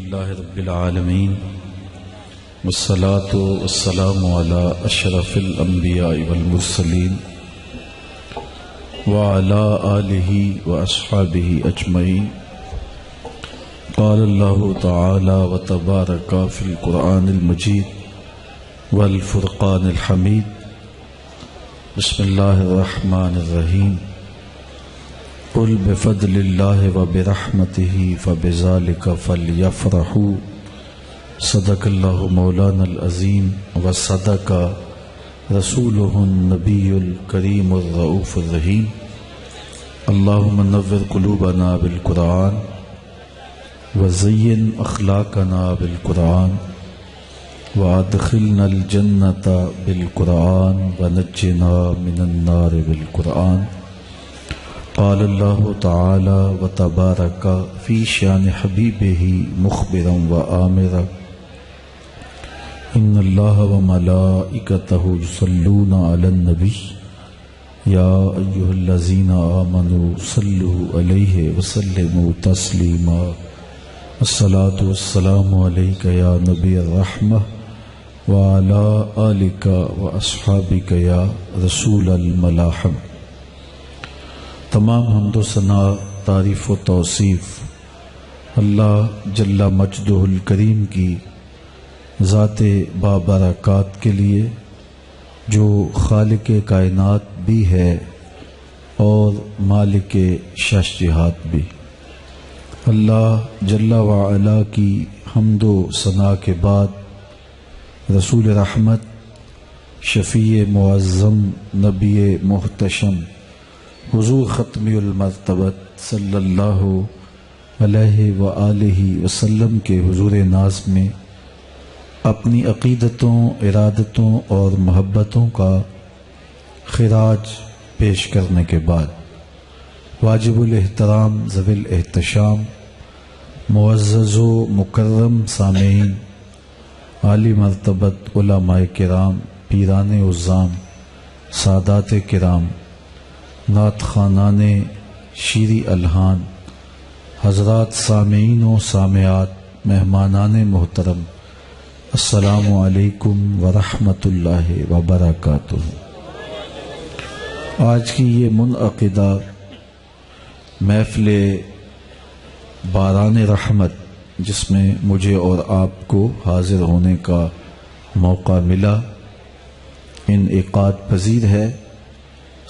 الحمدللہ رب العالمین والصلاة والسلام علی اشرف الانبیاء والمرسلین وعلی آلہ واصحابہ اجمعین. قال اللہ تعالی وتبارک فی القرآن المجید والفرقان الحمید. بسم اللہ الرحمن الرحیم. قل بفضل اللہ وبرحمتہ فبذلک فلیفرحوا. صدق اللہ مولانا العظیم وصدق رسولہ النبی الکریم الرؤوف الرحیم. اللہم نور قلوبنا بالقرآن وزین اخلاقنا بالقرآن وادخلنا الجنۃ بالقرآن ونجنا من النار بالقرآن. قال اللہ تعالی وتبارک فی شان حبیبہ مخبرا وآمرا ان اللہ وملائکتہ یصلون علی النبی یا ایہا الذین آمنوا صلوا علیہ وسلموا تسلیما. الصلاۃ والسلام علیک یا نبی الرحمہ وعلی آلک واصحابک یا رسول الملاحم. تمام حمد و ثنا، تعریف و توصیف اللہ جل مجدہ الکریم کی ذات بابرکات کے لیے، جو خالق کائنات بھی ہے اور مالک شش جہات بھی. اللہ جل وعلا کی حمد و ثنا کے بعد رسول رحمت، شفیع معظم، نبی محتشم حضور ختمی المرتبت صلی اللہ علیہ وآلہ وسلم کے حضور ناز میں اپنی عقیدتوں، ارادتوں اور محبتوں کا خراج پیش کرنے کے بعد واجب الاحترام ذوی الاحتشام معزز و مکرم سامعین، عالی مرتبت علماء کرام، پیران عظام، سادات کرام، نعت خوانان شیریں الحان، حضرات سامعین و سامعات، مہمانان محترم، السلام علیکم ورحمۃ اللہ وبرکاتہ. آج کی یہ منعقدہ محفل باران رحمت، جس میں مجھے اور آپ کو حاضر ہونے کا موقع ملا، انعقاد پذیر ہے.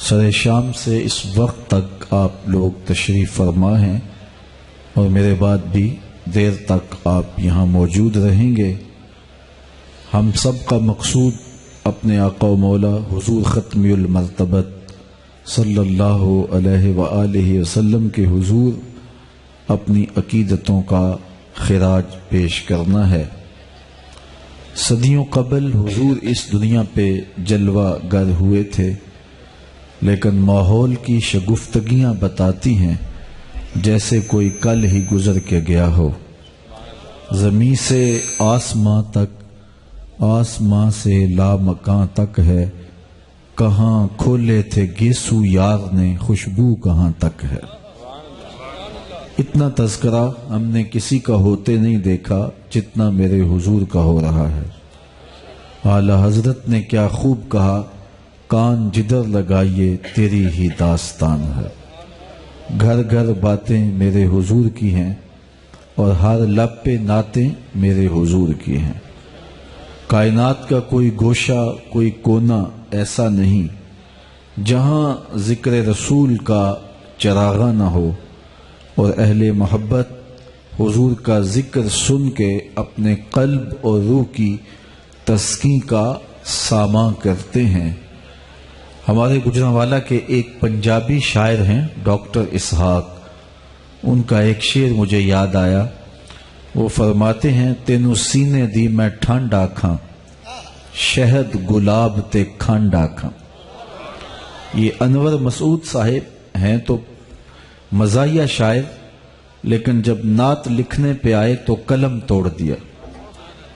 سر شام سے اس وقت تک آپ لوگ تشریف فرما ہیں اور میرے بعد بھی دیر تک آپ یہاں موجود رہیں گے. ہم سب کا مقصود اپنے آقا و مولا حضور ختمی المرتبت صلی اللہ علیہ وآلہ وسلم کے حضور اپنی عقیدتوں کا خراج پیش کرنا ہے. صدیوں قبل حضور اس دنیا پہ جلوہ گر ہوئے تھے، لیکن ماحول کی شگفتگیاں بتاتی ہیں جیسے کوئی کل ہی گزر کے گیا ہو. زمین سے آسماں تک، آسماں سے لامکاں تک ہے، کہاں کھولے تھے گیسو یار نے، خوشبو کہاں تک ہے. اتنا تذکرہ ہم نے کسی کا ہوتے نہیں دیکھا جتنا میرے حضور کا ہو رہا ہے. اعلیٰ حضرت نے کیا خوب کہا، کان جدھر لگائیے تیری ہی داستان ہے. گھر گھر باتیں میرے حضور کی ہیں اور ہر لب پہ نعتیں میرے حضور کی ہیں. کائنات کا کوئی گوشہ، کوئی کونا ایسا نہیں جہاں ذکر رسول کا چراغاں نہ ہو، اور اہل محبت حضور کا ذکر سن کے اپنے قلب اور روح کی تسکین کا ساماں کرتے ہیں. ہمارے گجرانوالہ کے ایک پنجابی شاعر ہیں ڈاکٹر اسحاق، ان کا ایک شعر مجھے یاد آیا. وہ فرماتے ہیں، تینوں سینے دی میں ٹھنڈ آکھاں، شہد گلاب تے کھنڈ آکھاں. یہ انور مسعود صاحب ہیں تو مزاحیہ شاعر، لیکن جب نعت لکھنے پہ آئے تو قلم توڑ دیا.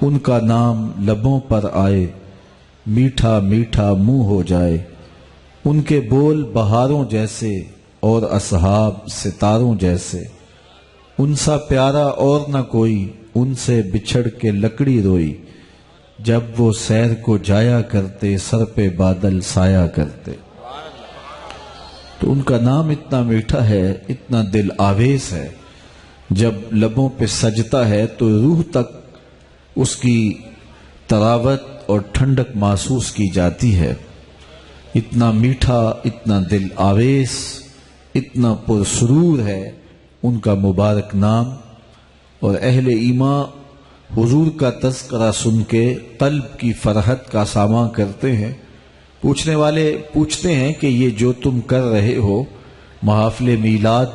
ان کا نام لبوں پر آئے، میٹھا میٹھا منہ ہو جائے. ان کے بول بہاروں جیسے اور اصحاب ستاروں جیسے. ان سا پیارا اور نہ کوئی ان سے بچھڑ کے لکڑی روئی، جب وہ سیر کو جایا کرتے سر پہ بادل سایا کرتے۔ تو ان کا نام اتنا میٹھا ہے، اتنا دل آویز ہے، جب لبوں پہ سجتا ہے تو روح تک اس کی تراوت اور ٹھنڈک محسوس کی جاتی ہے۔ اتنا میٹھا، اتنا دل آویز، اتنا پرسرور ہے ان کا مبارک نام۔ اور اہل ایمان حضور کا تذکرہ سن کے قلب کی فرحت کا ساماں کرتے ہیں۔ پوچھنے والے پوچھتے ہیں کہ یہ جو تم کر رہے ہو محافل میلاد،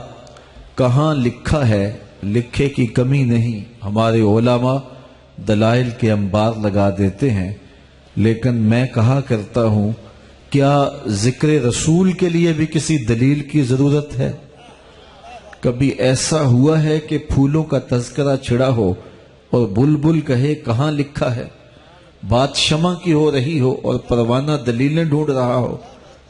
کہاں لکھا ہے؟ لکھے کی کمی نہیں، ہمارے علماء دلائل کے انبار لگا دیتے ہیں، لیکن میں کہا کرتا ہوں کیا ذکر رسول کے لیے بھی کسی دلیل کی ضرورت ہے؟ کبھی ایسا ہوا ہے کہ پھولوں کا تذکرہ چھڑا ہو اور بلبل کہے کہاں لکھا ہے؟ بات شمع کی ہو رہی ہو اور پروانہ دلیلیں ڈھونڈ رہا ہو،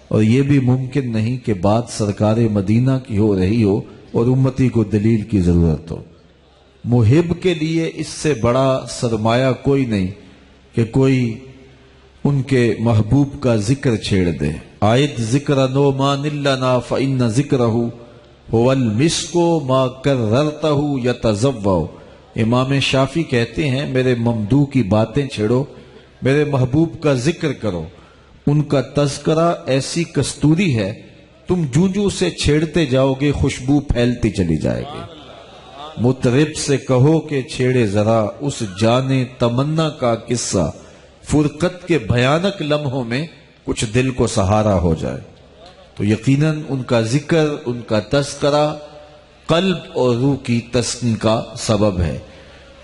اور یہ بھی ممکن نہیں کہ بات سرکار مدینہ کی ہو رہی ہو اور امتی کو دلیل کی ضرورت ہو۔ محب کے لیے اس سے بڑا سرمایہ کوئی نہیں کہ کوئی ان کے محبوب کا ذکر چھیڑ دے۔ آیت ذکر نومان لنا فإن ذکرہ هو المسک ما کررتہ یتزوع۔ امام شافعی کہتے ہیں میرے ممدوح کی باتیں چھیڑو، میرے محبوب کا ذکر کرو، ان کا تذکرہ ایسی کستوری ہے تم جوں سے چھیڑتے جاؤ گے خوشبو پھیلتی چلی جائے گی۔ مطرب سے کہو کہ چھیڑے ذرا اس جانے تمنا کا قصہ، فرقت کے بھیانک لمحوں میں کچھ دل کو سہارا ہو جائے۔ تو یقیناً ان کا ذکر، ان کا تذکرہ قلب اور روح کی تسکین کا سبب ہے۔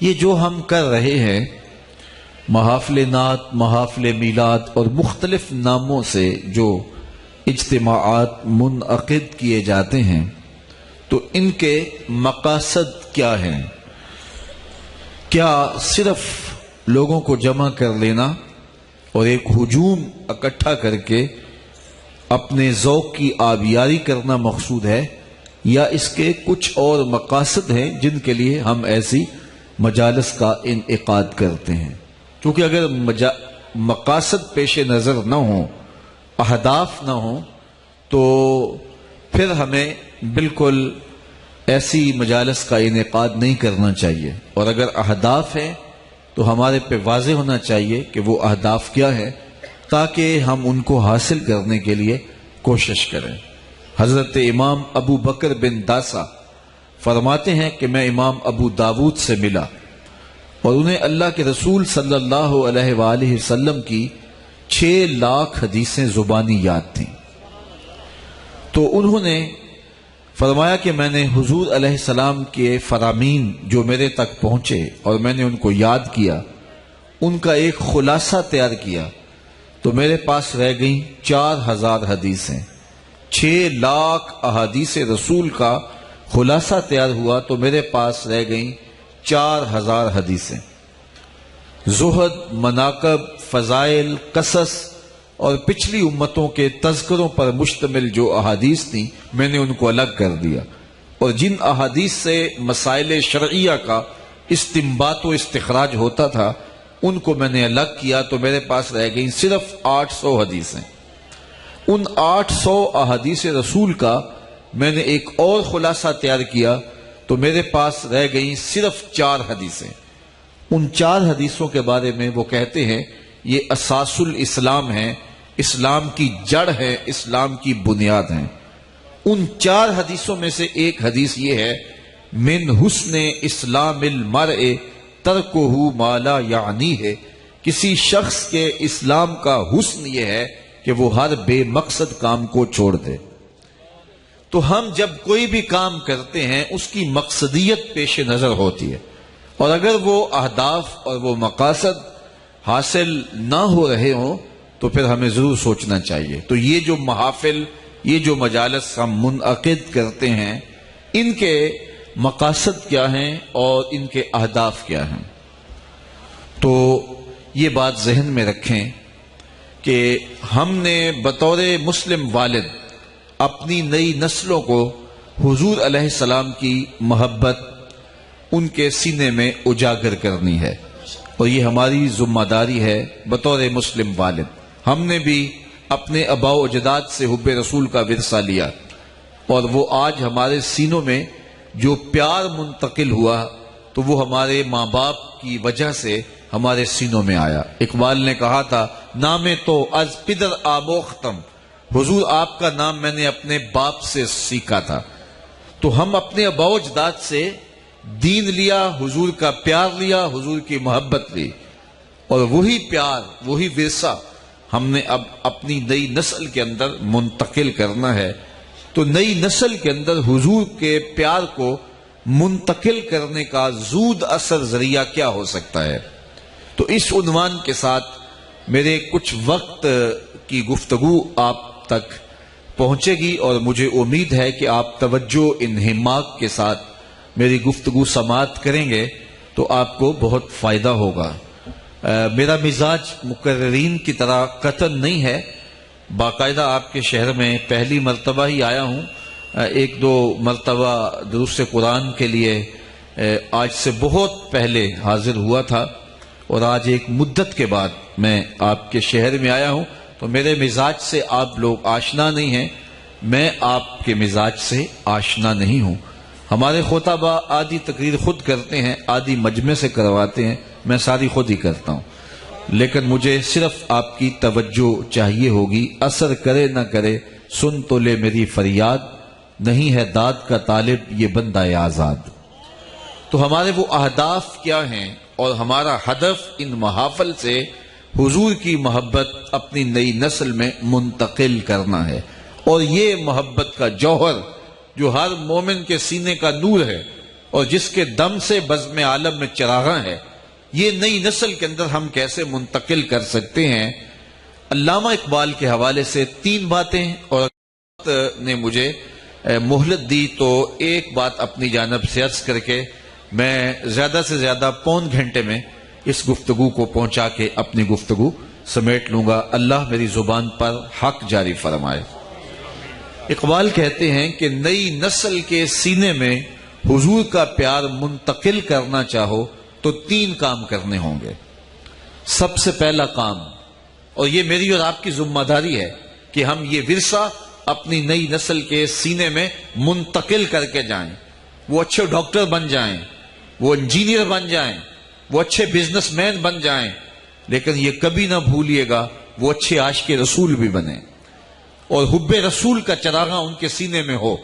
یہ جو ہم کر رہے ہیں محافل نعت، محافل میلاد اور مختلف ناموں سے جو اجتماعات منعقد کیے جاتے ہیں، تو ان کے مقاصد کیا ہیں؟ کیا صرف لوگوں کو جمع کر لینا اور ایک ہجوم اکٹھا کر کے اپنے ذوق کی آبیاری کرنا مقصود ہے، یا اس کے کچھ اور مقاصد ہیں جن کے لیے ہم ایسی مجالس کا انعقاد کرتے ہیں؟ کیونکہ اگر مقاصد پیش نظر نہ ہوں، اہداف نہ ہوں، تو پھر ہمیں بالکل ایسی مجالس کا انعقاد نہیں کرنا چاہیے۔ اور اگر اہداف ہیں تو ہمارے پہ واضح ہونا چاہیے کہ وہ اہداف کیا ہیں، تاکہ ہم ان کو حاصل کرنے کے لیے کوشش کریں۔ حضرت امام ابو بکر بن داسا فرماتے ہیں کہ میں امام ابو داود سے ملا اور انہیں اللہ کے رسول صلی اللہ علیہ وآلہ وسلم کی 6 لاکھ حدیثیں زبانی یاد تھیں۔ تو انہوں نے فرمایا کہ میں نے حضور علیہ السلام کے فرامین جو میرے تک پہنچے اور میں نے ان کو یاد کیا، ان کا ایک خلاصہ تیار کیا، تو میرے پاس رہ گئیں 4000 حدیثیں۔ 6 لاکھ احادیث رسول کا خلاصہ تیار ہوا تو میرے پاس رہ گئیں 4000 حدیثیں۔ زہد، مناقب، فضائل، قصص اور پچھلی امتوں کے تذکروں پر مشتمل جو احادیث تھیں میں نے ان کو الگ کر دیا، اور جن احادیث سے مسائل شرعیہ کا استنباط و استخراج ہوتا تھا ان کو میں نے الگ کیا، تو میرے پاس رہ گئیں صرف 800 حدیثیں۔ ان 800 احادیث رسول کا میں نے ایک اور خلاصہ تیار کیا تو میرے پاس رہ گئیں صرف 4 حدیثیں۔ ان 4 حدیثوں کے بارے میں وہ کہتے ہیں یہ اساس الاسلام ہیں، اسلام کی جڑ ہے، اسلام کی بنیاد ہیں۔ ان 4 حدیثوں میں سے ایک حدیث یہ ہے، من حسن اسلام المرء ترکہ ما لا یعنی ہے، کسی شخص کے اسلام کا حسن یہ ہے کہ وہ ہر بے مقصد کام کو چھوڑ دے۔ تو ہم جب کوئی بھی کام کرتے ہیں اس کی مقصدیت پیش نظر ہوتی ہے، اور اگر وہ اہداف اور وہ مقاصد حاصل نہ ہو رہے ہوں تو پھر ہمیں ضرور سوچنا چاہیے۔ تو یہ جو محافل، یہ جو مجالس ہم منعقد کرتے ہیں، ان کے مقاصد کیا ہیں اور ان کے اہداف کیا ہیں؟ تو یہ بات ذہن میں رکھیں کہ ہم نے بطور مسلم والد اپنی نئی نسلوں کو حضور علیہ السلام کی محبت، ان کے سینے میں اجاگر کرنی ہے، اور یہ ہماری ذمہ داری ہے بطور مسلم والد۔ ہم نے بھی اپنے آباء و اجداد سے حب رسول کا ورثہ لیا، اور وہ آج ہمارے سینوں میں جو پیار منتقل ہوا تو وہ ہمارے ماں باپ کی وجہ سے ہمارے سینوں میں آیا۔ اقبال نے کہا تھا، نام تو از پدر آموختم، حضور آپ کا نام میں نے اپنے باپ سے سیکھا تھا۔ تو ہم اپنے آباء و اجداد سے دین لیا، حضور کا پیار لیا، حضور کی محبت لی، اور وہی پیار، وہی ورثہ ہم نے اب اپنی نئی نسل کے اندر منتقل کرنا ہے۔ تو نئی نسل کے اندر حضور کے پیار کو منتقل کرنے کا زود اثر ذریعہ کیا ہو سکتا ہے؟ تو اس عنوان کے ساتھ میرے کچھ وقت کی گفتگو آپ تک پہنچے گی، اور مجھے امید ہے کہ آپ توجہ انہماک کے ساتھ میری گفتگو سماعت کریں گے تو آپ کو بہت فائدہ ہوگا۔ میرا مزاج مقررین کی طرح قطن نہیں ہے، باقاعدہ آپ کے شہر میں پہلی مرتبہ ہی آیا ہوں، ایک دو مرتبہ دروس قرآن کے لیے آج سے بہت پہلے حاضر ہوا تھا، اور آج ایک مدت کے بعد میں آپ کے شہر میں آیا ہوں، تو میرے مزاج سے آپ لوگ آشنا نہیں ہیں، میں آپ کے مزاج سے آشنا نہیں ہوں۔ ہمارے خطبہ آدھی تقریر خود کرتے ہیں، آدھی مجمع سے کرواتے ہیں، میں ساری خود ہی کرتا ہوں، لیکن مجھے صرف آپ کی توجہ چاہیے ہوگی، اثر کرے نہ کرے سن تو لے میری فریاد، نہیں ہے داد کا طالب یہ بندہ آزاد۔ تو ہمارے وہ اہداف کیا ہیں، اور ہمارا ہدف ان محافل سے حضور کی محبت اپنی نئی نسل میں منتقل کرنا ہے، اور یہ محبت کا جوہر جو ہر مومن کے سینے کا نور ہے اور جس کے دم سے بزم عالم میں چراغاں ہے، یہ نئی نسل کے اندر ہم کیسے منتقل کر سکتے ہیں؟ علامہ اقبال کے حوالے سے 3 باتیں، اور نے مجھے مہلت دی تو ایک بات اپنی جانب سے عرض کر کے میں زیادہ سے زیادہ پون گھنٹے میں اس گفتگو کو پہنچا کے اپنی گفتگو سمیٹ لوں گا۔ اللہ میری زبان پر حق جاری فرمائے۔ اقبال کہتے ہیں کہ نئی نسل کے سینے میں حضور کا پیار منتقل کرنا چاہو تو 3 کام کرنے ہوں گے۔ سب سے پہلا کام، اور یہ میری اور آپ کی ذمہ داری ہے کہ ہم یہ ورثہ اپنی نئی نسل کے سینے میں منتقل کر کے جائیں، وہ اچھے ڈاکٹر بن جائیں، وہ انجینئر بن جائیں، وہ اچھے بزنس مین بن جائیں، لیکن یہ کبھی نہ بھولیے گا وہ اچھے عاشق رسول بھی بنیں، اور حب رسول کا چراغاں ان کے سینے میں ہو۔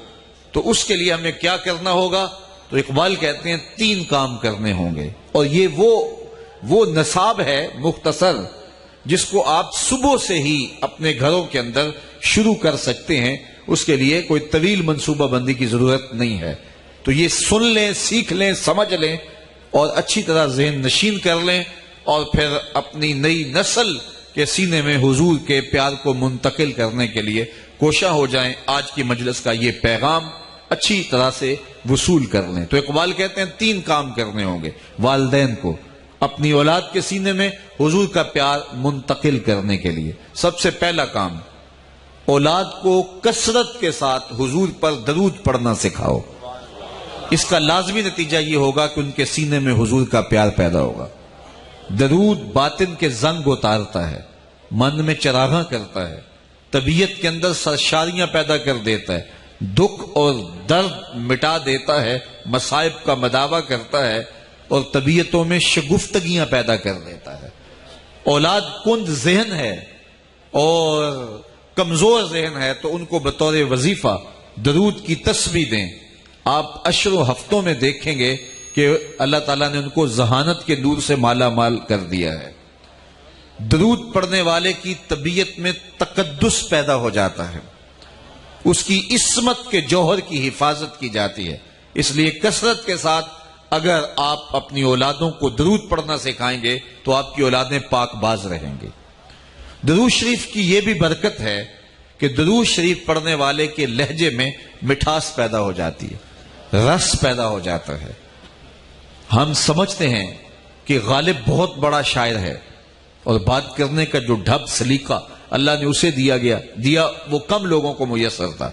تو اس کے لیے ہمیں کیا کرنا ہوگا؟ تو اقبال کہتے ہیں 3 کام کرنے ہوں گے، اور یہ وہ نصاب ہے مختصر جس کو آپ صبح سے ہی اپنے گھروں کے اندر شروع کر سکتے ہیں، اس کے لیے کوئی طویل منصوبہ بندی کی ضرورت نہیں ہے۔ تو یہ سن لیں، سیکھ لیں، سمجھ لیں، اور اچھی طرح ذہن نشین کر لیں، اور پھر اپنی نئی نسل کے سینے میں حضور کے پیار کو منتقل کرنے کے لیے کوشاں ہو جائیں۔ آج کی مجلس کا یہ پیغام اچھی طرح سے وصول کر لیں۔ تو اقبال کہتے ہیں 3 کام کرنے ہوں گے والدین کو اپنی اولاد کے سینے میں حضور کا پیار منتقل کرنے کے لیے۔ سب سے پہلا کام، اولاد کو کثرت کے ساتھ حضور پر درود پڑھنا سکھاؤ۔ اس کا لازمی نتیجہ یہ ہوگا کہ ان کے سینے میں حضور کا پیار پیدا ہوگا۔ درود باطن کے زنگ اتارتا ہے، من میں چراغاں کرتا ہے، طبیعت کے اندر سرشاریاں پیدا کر دیتا ہے، دکھ اور درد مٹا دیتا ہے، مصائب کا مداوع کرتا ہے، اور طبیعتوں میں شگفتگیاں پیدا کر دیتا ہے۔ اولاد کند ذہن ہے اور کمزور ذہن ہے تو ان کو بطور وظیفہ درود کی تسبیح دیں۔ آپ عشر و ہفتوں میں دیکھیں گے کہ اللہ تعالیٰ نے ان کو ذہانت کے نور سے مالا مال کر دیا ہے۔ درود پڑھنے والے کی طبیعت میں تقدس پیدا ہو جاتا ہے، اس کی عصمت کے جوہر کی حفاظت کی جاتی ہے۔ اس لیے کثرت کے ساتھ اگر آپ اپنی اولادوں کو درود پڑھنا سکھائیں گے تو آپ کی اولادیں پاک باز رہیں گے۔ درود شریف کی یہ بھی برکت ہے کہ درود شریف پڑھنے والے کے لہجے میں مٹھاس پیدا ہو جاتی ہے، رس پیدا ہو جاتا ہے۔ ہم سمجھتے ہیں کہ غالب بہت بڑا شاعر ہے اور بات کرنے کا جو ڈھب سلیقہ اللہ نے اسے دیا وہ کم لوگوں کو میسر تھا،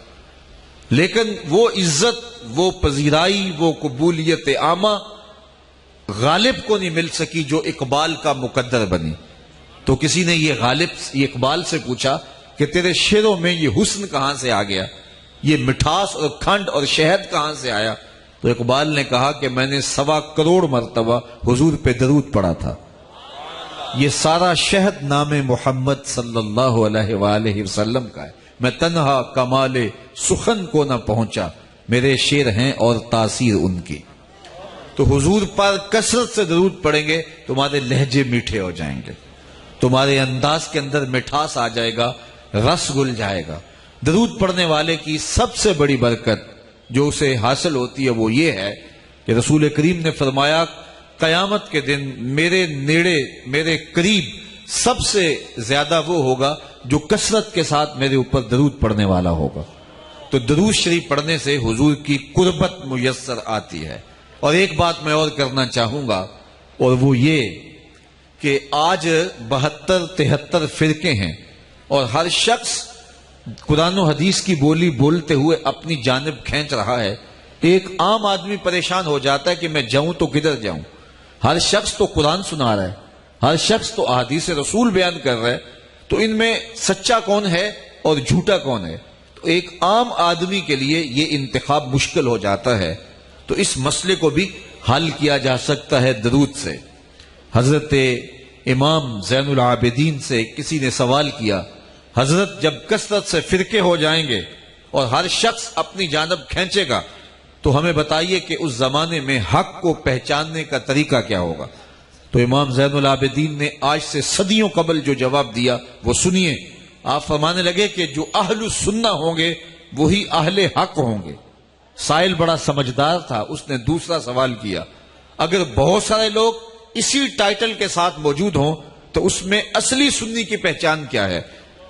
لیکن وہ عزت، وہ پذیرائی، وہ قبولیت عامہ غالب کو نہیں مل سکی جو اقبال کا مقدر بنی. تو کسی نے یہ اقبال سے پوچھا کہ تیرے شعروں میں یہ حسن کہاں سے آ گیا، یہ مٹھاس اور کھنڈ اور شہد کہاں سے آیا؟ تو اقبال نے کہا کہ میں نے 1.25 کروڑ مرتبہ حضور پہ درود پڑھا تھا. یہ سارا شہد نام محمد صلی اللہ علیہ وآلہ وسلم کا ہے. میں تنہا کمال سخن کو نہ پہنچا، میرے شعر ہیں اور تاثیر ان کی. تو حضور پر کثرت سے درود پڑھیں گے، تمہارے لہجے میٹھے ہو جائیں گے، تمہارے انداز کے اندر مٹھاس آ جائے گا، رس گل جائے گا. درود پڑھنے والے کی سب سے بڑی برکت جو اسے حاصل ہوتی ہے وہ یہ ہے کہ رسول کریم نے فرمایا قیامت کے دن میرے نیڑے، میرے قریب سب سے زیادہ وہ ہوگا جو کثرت کے ساتھ میرے اوپر درود پڑھنے والا ہوگا. تو درود شریف پڑھنے سے حضور کی قربت میسر آتی ہے. اور ایک بات میں اور کرنا چاہوں گا، اور وہ یہ کہ آج 72-73 فرقے ہیں اور ہر شخص قرآن و حدیث کی بولی بولتے ہوئے اپنی جانب کھینچ رہا ہے. ایک عام آدمی پریشان ہو جاتا ہے کہ میں جاؤں تو کدھر جاؤں. ہر شخص تو قرآن سنا رہا ہے، ہر شخص تو احادیث رسول بیان کر رہا ہے، تو ان میں سچا کون ہے اور جھوٹا کون ہے؟ تو ایک عام آدمی کے لیے یہ انتخاب مشکل ہو جاتا ہے. تو اس مسئلے کو بھی حل کیا جا سکتا ہے درود سے. حضرت امام زین العابدین سے کسی نے سوال کیا، حضرت جب کثرت سے فرقے ہو جائیں گے اور ہر شخص اپنی جانب کھینچے گا تو ہمیں بتائیے کہ اس زمانے میں حق کو پہچاننے کا طریقہ کیا ہوگا؟ تو امام زین العابدین نے آج سے صدیوں قبل جو جواب دیا وہ سنیے. آپ فرمانے لگے کہ جو اہل السنہ ہوں گے وہی اہل حق ہوں گے. سائل بڑا سمجھدار تھا، اس نے دوسرا سوال کیا، اگر بہت سارے لوگ اسی ٹائٹل کے ساتھ موجود ہوں تو اس میں اصلی سنی کی پہچان کیا ہے؟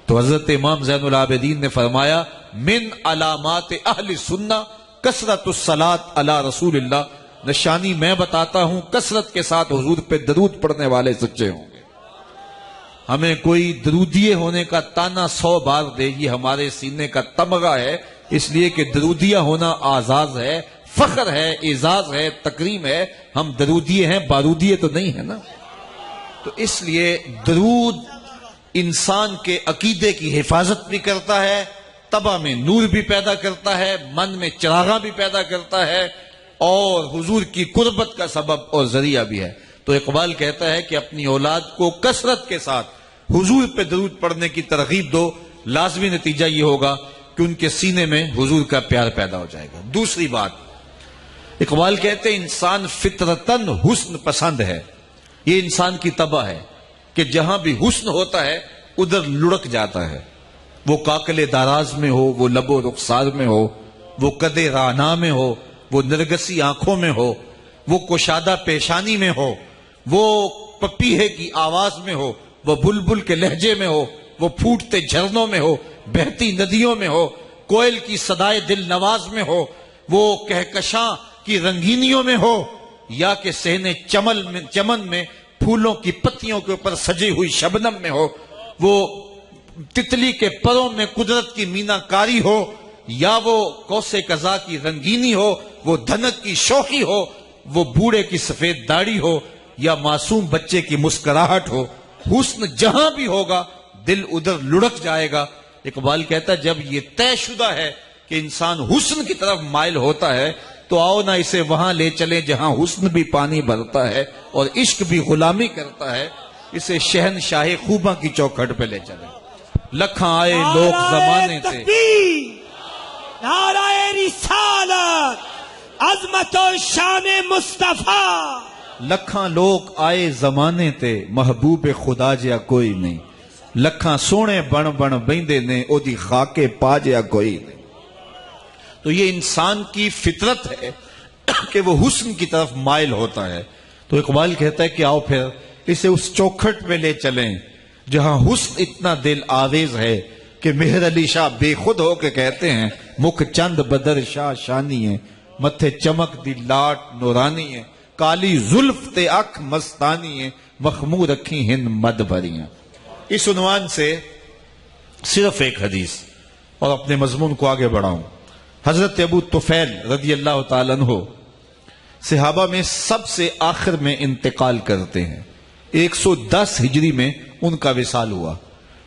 تو حضرت امام زین العابدین نے فرمایا من علامات اہل سنہ کثرت الصلاۃ علی رسول اللہ. نشانی میں بتاتا ہوں، کثرت کے ساتھ حضور پہ درود پڑھنے والے سچے ہوں گے. ہمیں کوئی درودیے ہونے کا تانا 100 بار دے، یہ ہمارے سینے کا تمغہ ہے، اس لیے کہ درودیہ ہونا اعزاز ہے، فخر ہے، اعزاز ہے، تکریم ہے. ہم درودیے ہیں، بارودیے تو نہیں ہے نا. تو اس لیے درود انسان کے عقیدے کی حفاظت بھی کرتا ہے، طبع میں نور بھی پیدا کرتا ہے، من میں چراغاں بھی پیدا کرتا ہے، اور حضور کی قربت کا سبب اور ذریعہ بھی ہے. تو اقبال کہتا ہے کہ اپنی اولاد کو کثرت کے ساتھ حضور پہ درود پڑھنے کی ترغیب دو، لازمی نتیجہ یہ ہوگا کہ ان کے سینے میں حضور کا پیار پیدا ہو جائے گا. دوسری بات، اقبال کہتے ہیں انسان فطرتاً حسن پسند ہے. یہ انسان کی طبع ہے کہ جہاں بھی حسن ہوتا ہے ادھر لڑک جاتا ہے. وہ کاکل داراز میں ہو، وہ لب و رخسار میں ہو، وہ قد رانا میں ہو، وہ نرگسی آنکھوں میں ہو، وہ کشادہ پیشانی میں ہو، وہ پپیہے کی آواز میں ہو، وہ بلبل کے لہجے میں ہو، وہ پھوٹتے جھرنوں میں ہو، بہتی ندیوں میں ہو، کوئل کی صدائے دل نواز میں ہو، وہ کہکشاں کی رنگینیوں میں ہو، یا کہ صحن چمن میں پھولوں کی پتیوں کے اوپر سجی ہوئی شبنم میں ہو، وہ تتلی کے پروں میں قدرت کی مینا کاری ہو، یا وہ کوس قضا کی رنگینی ہو، وہ دھنک کی شوخی ہو، وہ بوڑھے کی سفید داڑھی ہو، یا معصوم بچے کی مسکراہٹ ہو. حسن جہاں بھی ہوگا دل ادھر لڑک جائے گا. اقبال کہتا ہے جب یہ طے شدہ ہے کہ انسان حسن کی طرف مائل ہوتا ہے تو آؤ نہ اسے وہاں لے چلیں جہاں حسن بھی پانی بھرتا ہے اور عشق بھی غلامی کرتا ہے. اسے شہنشاہ خوباں کی چوکھٹ پہ لے چلیں. لکھاں آئے لوگ زمانے سے، نعرہ رسالت، عظمت و شان مصطفیٰ. لکھاں لوگ آئے زمانے تے، محبوب خدا جیا کوئی نہیں. لکھاں سونے بن بن بیندے نے، او دی خاکے پا جیا کوئی نہیں. تو یہ انسان کی فطرت ہے کہ وہ حسن کی طرف مائل ہوتا ہے. تو اقبال کہتا ہے کہ آؤ پھر اسے اس چوکھٹ میں لے چلیں جہاں حسن اتنا دل آویز ہے کہ مہر علی شاہ بے خود ہو کے کہتے ہیں مکھ چند بدر شاہ شانی ہے، متھے چمک دی لاٹ نورانی ہے، کالی زلف تے اکھ مستانی ہے، مخمور رکھی ہند مد بھریاں. اس عنوان سے صرف ایک حدیث اور اپنے مضمون کو آگے بڑھاؤں. حضرت ابو طفیل رضی اللہ تعالیٰ عنہ صحابہ میں سب سے آخر میں انتقال کرتے ہیں. 110 ہجری میں ان کا وصال ہوا.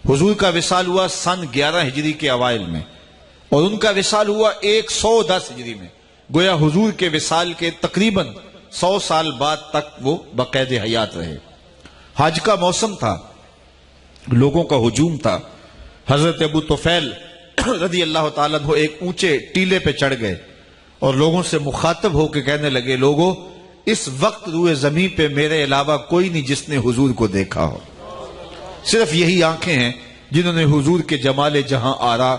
حضور کا وصال ہوا سن 11 ہجری کے اوائل میں، اور ان کا وصال ہوا 110 ہجری میں. گویا حضور کے وصال کے تقریباً 100 سال بعد تک وہ بقید حیات رہے. حج کا موسم تھا، لوگوں کا ہجوم تھا. حضرت ابو طفیل رضی اللہ تعالیٰ عنہ ایک اونچے ٹیلے پہ چڑھ گئے اور لوگوں سے مخاطب ہو کے کہنے لگے، لوگوں اس وقت روئے زمین پہ میرے علاوہ کوئی نہیں جس نے حضور کو دیکھا ہو. صرف یہی آنکھیں ہیں جنہوں نے حضور کے جمال جہاں آرا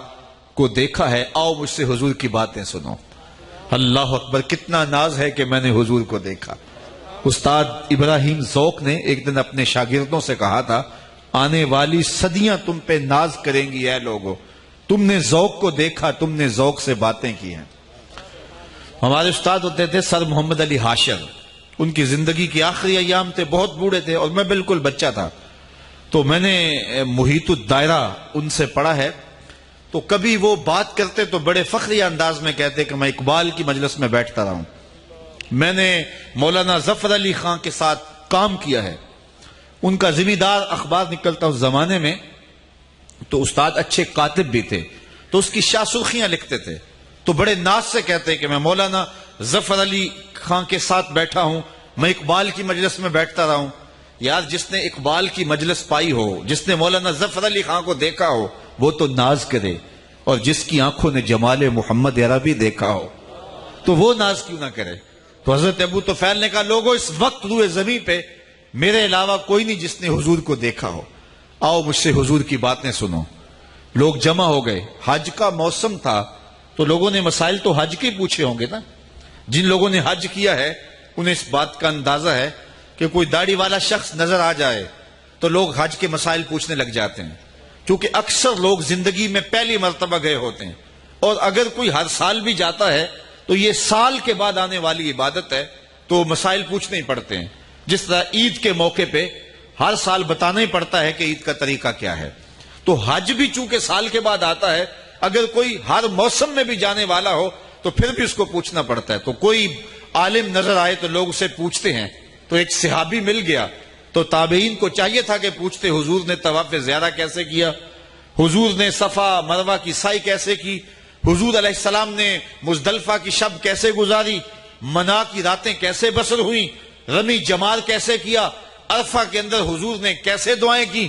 کو دیکھا ہے. آؤ مجھ سے حضور کی باتیں سنو. اللہ اکبر، کتنا ناز ہے کہ میں نے حضور کو دیکھا. استاد ابراہیم ذوق نے ایک دن اپنے شاگردوں سے کہا تھا، آنے والی صدیاں تم پہ ناز کریں گی اے لوگوں، تم نے ذوق کو دیکھا، تم نے ذوق سے باتیں کی ہیں. ہمارے استاد ہوتے تھے سر محمد علی حاشر. ان کی زندگی کی آخری ایام تھے، بہت بوڑھے تھے اور میں بالکل بچہ تھا. تو میں نے محیط الدائرہ ان سے پڑھا ہے. تو کبھی وہ بات کرتے تو بڑے فخریہ انداز میں کہتے کہ میں اقبال کی مجلس میں بیٹھتا رہا ہوں. میں نے مولانا ظفر علی خان کے ساتھ کام کیا ہے. ان کا ذمہ دار اخبار نکلتا اس زمانے میں. تو استاد اچھے کاتب بھی تھے، تو اس کی شاہ سرخیاں لکھتے تھے. تو بڑے ناز سے کہتے کہ میں مولانا ظفر علی خان کے ساتھ بیٹھا ہوں، میں اقبال کی مجلس میں بیٹھتا رہا ہوں. یار جس نے اقبال کی مجلس پائی ہو، جس نے مولانا ظفر علی خان کو دیکھا ہو، وہ تو ناز کرے، اور جس کی آنکھوں نے جمال محمد عربی دیکھا ہو تو وہ ناز کیوں نہ کرے. تو حضرت ابو طفیل نے کہا، لوگوں اس وقت روئے زمین پہ میرے علاوہ کوئی نہیں جس نے حضور کو دیکھا ہو. آؤ مجھ سے حضور کی باتیں سنو. لوگ جمع ہو گئے. حج کا موسم تھا تو لوگوں نے مسائل تو حج کے پوچھے ہوں گے نا. جن لوگوں نے حج کیا ہے انہیں اس بات کا اندازہ ہے کہ کوئی داڑھی والا شخص نظر آ جائے تو لوگ حج کے مسائل پوچھنے لگ جاتے ہیں، کیونکہ اکثر لوگ زندگی میں پہلی مرتبہ گئے ہوتے ہیں. اور اگر کوئی ہر سال بھی جاتا ہے تو یہ سال کے بعد آنے والی عبادت ہے، تو مسائل پوچھنے ہی پڑتے ہیں. جس طرح عید کے موقع پہ ہر سال بتانا ہی پڑتا ہے کہ عید کا طریقہ کیا ہے. تو حج بھی چونکہ سال کے بعد آتا ہے، اگر کوئی ہر موسم میں بھی جانے والا ہو تو پھر بھی اس کو پوچھنا پڑتا ہے. تو کوئی عالم نظر آئے تو لوگ اسے پوچھتے ہیں. تو ایک صحابی مل گیا تو تابعین کو چاہیے تھا کہ پوچھتے، حضور نے طواف زیارہ کیسے کیا، حضور نے صفا مروہ کی سعی کیسے کی، حضور علیہ السلام نے مزدلفہ کی شب کیسے گزاری، منا کی راتیں کیسے بسر ہوئیں، رمی جمار کیسے کیا، عرفہ کے اندر حضور نے کیسے دعائیں کی.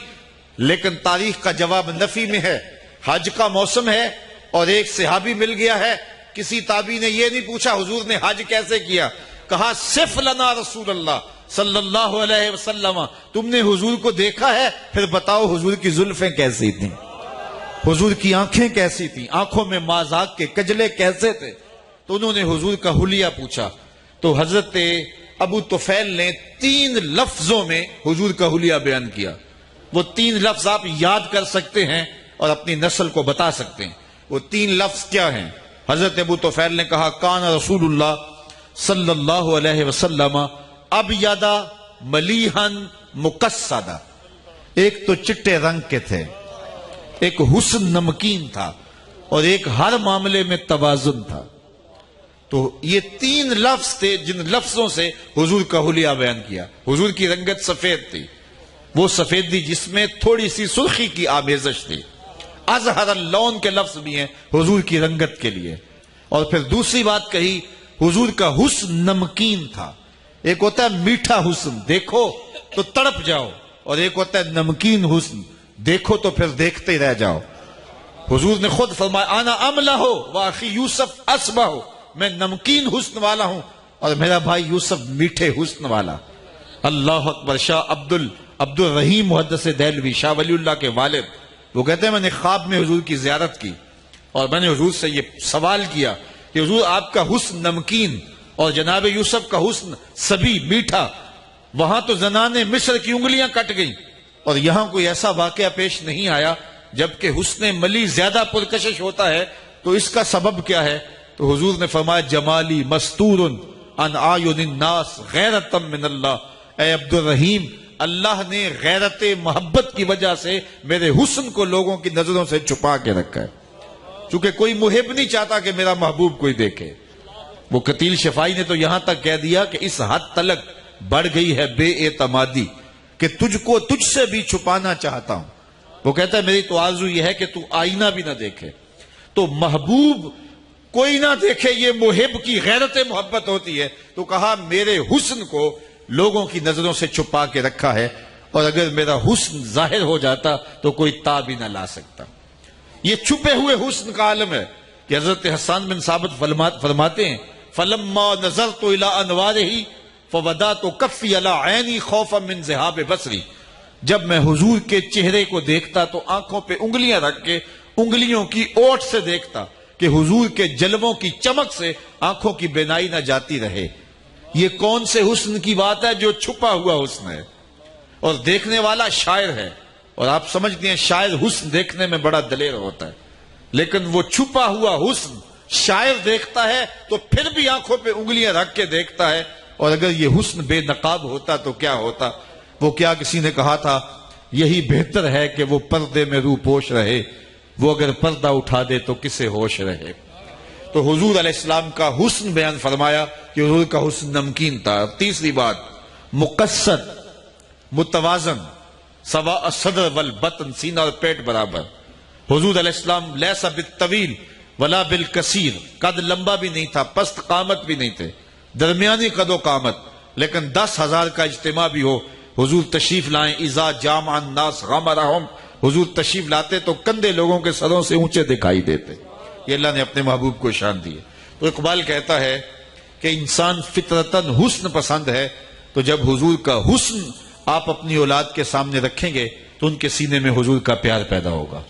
لیکن تاریخ کا جواب نفی میں ہے. حج کا موسم ہے اور ایک صحابی مل گیا ہے. کسی تابعی نے یہ نہیں پوچھا حضور نے حج کیسے کیا، کہا صف لنا رسول اللہ صلی اللہ علیہ وسلم، تم نے حضور کو دیکھا ہے، پھر بتاؤ حضور کی زلفیں کیسی تھیں، حضور کی آنکھیں کیسی تھیں، آنکھوں میں مازاق کے کجلے کیسے تھے. تو انہوں نے حضور کا حلیہ پوچھا. تو حضرت ابو طفیل نے 3 لفظوں میں حضور کا حلیہ بیان کیا. وہ 3 لفظ آپ یاد کر سکتے ہیں اور اپنی نسل کو بتا سکتے ہیں. وہ 3 لفظ کیا ہیں؟ حضرت ابو طفیل نے کہا، کان رسول اللہ صلی اللہ علیہ وسلم ابیضا ملیحن مقصدا. ایک تو چٹے رنگ کے تھے، ایک حسن نمکین تھا، اور ایک ہر معاملے میں توازن تھا. تو یہ 3 لفظ تھے جن لفظوں سے حضور کا حلیہ بیان کیا. حضور کی رنگت سفید تھی، وہ سفیدی جس میں تھوڑی سی سرخی کی آمیزش تھی. ازہر اللون کے لفظ بھی ہیں حضور کی رنگت کے لیے. اور پھر دوسری بات کہی، حضور کا حسن نمکین تھا. ایک ہوتا ہے میٹھا حسن، دیکھو تو تڑپ جاؤ، اور ایک ہوتا ہے نمکین حسن، دیکھو تو پھر دیکھتے ہی رہ جاؤ. حضور نے خود فرمایا، انا املہ ہو واخی یوسف اسبہ ہو، میں نمکین حسن والا ہوں اور میرا بھائی یوسف میٹھے حسن والا. اللہ اکبر. شاہ عبد الرحیم محدث دہلوی، شاہ ولی اللہ کے والد، وہ کہتے ہیں میں نے خواب میں حضور کی زیارت کی اور میں نے حضور سے یہ سوال کیا کہ حضور آپ کا حسن نمکین اور جناب یوسف کا حسن سبی میٹھا، وہاں تو زنانے مصر کی انگلیاں کٹ گئیں اور یہاں کوئی ایسا واقعہ پیش نہیں آیا، جبکہ حسن ملی زیادہ پرکشش ہوتا ہے، تو اس کا سبب کیا ہے؟ تو حضور نے فرمایا، جمالی مستور عن اعین الناس غیرۃ من اللہ. اے عبد الرحیم، اللہ نے غیرت محبت کی وجہ سے میرے حسن کو لوگوں کی نظروں سے چھپا کے رکھا ہے. چونکہ کوئی محب نہیں چاہتا کہ میرا محبوب کوئی دیکھے. وہ قتیل شفائی نے تو یہاں تک کہہ دیا کہ اس حد تلک بڑھ گئی ہے بے اعتمادی کہ تجھ سے بھی چھپانا چاہتا ہوں. وہ کہتا ہے میری تو آرزو یہ ہے کہ تو آئینہ بھی نہ دیکھے. تو محبوب کوئی نہ دیکھے یہ محب کی غیرت محبت ہوتی ہے. تو کہا میرے حسن کو لوگوں کی نظروں سے چھپا کے رکھا ہے، اور اگر میرا حسن ظاہر ہو جاتا تو کوئی تاب بھی نہ لا سکتا. یہ چھپے ہوئے حسن کا عالم ہے کہ حضرت حسان بن ثابت فرماتے ہیں فَلَمَّا نَظَرْتُ إِلَىٰ أَنْوَارِهِ فَوَدَعْتُ كَفِّي عَلَىٰ عَيْنِي خَوْفًا مِّن ذِهَابِ بَصَرِي. جب میں حضور کے چہرے کو دیکھتا تو آنکھوں پہ انگلیاں رکھ کے انگلیوں کی اوٹ سے دیکھتا کہ حضور کے جلووں کی چمک سے آنکھوں کی بینائی نہ جاتی رہے. یہ کون سے حسن کی بات ہے؟ جو چھپا ہوا حسن ہے اور دیکھنے والا شاعر ہے. اور آپ سمجھتے ہیں شاعر حسن دیکھنے میں بڑا دلیر ہوتا ہے، لیکن وہ چھپا ہوا حسن شاعر دیکھتا ہے تو پھر بھی آنکھوں پہ انگلیاں رکھ کے دیکھتا ہے. اور اگر یہ حسن بے نقاب ہوتا تو کیا ہوتا؟ وہ کیا کسی نے کہا تھا یہی بہتر ہے کہ وہ پردے میں روح پوش رہے، وہ اگر پردہ اٹھا دے تو کسے ہوش رہے. تو حضور علیہ السلام کا حسن بیان فرمایا کہ حضور کا حسن نمکین تھا. تیسری بات مقصد، متوازن، سواء صدر والبطن، سینہ اور پیٹ برابر. حضور علیہ السلام لیسا بالطویل ولا بالکثیر، قد لمبا بھی نہیں تھا، پست قامت بھی نہیں تھے، درمیانی قد و قامت. لیکن 10,000 کا اجتماع بھی ہو حضور تشریف لائیں. اذا جامع الناس غمرہم، حضور تشریف لاتے تو کندھے لوگوں کے سروں سے اونچے دکھائی دیتے. یہ اللہ نے اپنے محبوب کو شان دی ہے. تو اقبال کہتا ہے کہ انسان فطرتاً حسن پسند ہے، تو جب حضور کا حسن آپ اپنی اولاد کے سامنے رکھیں گے تو ان کے سینے میں حضور کا پیار پیدا ہوگا.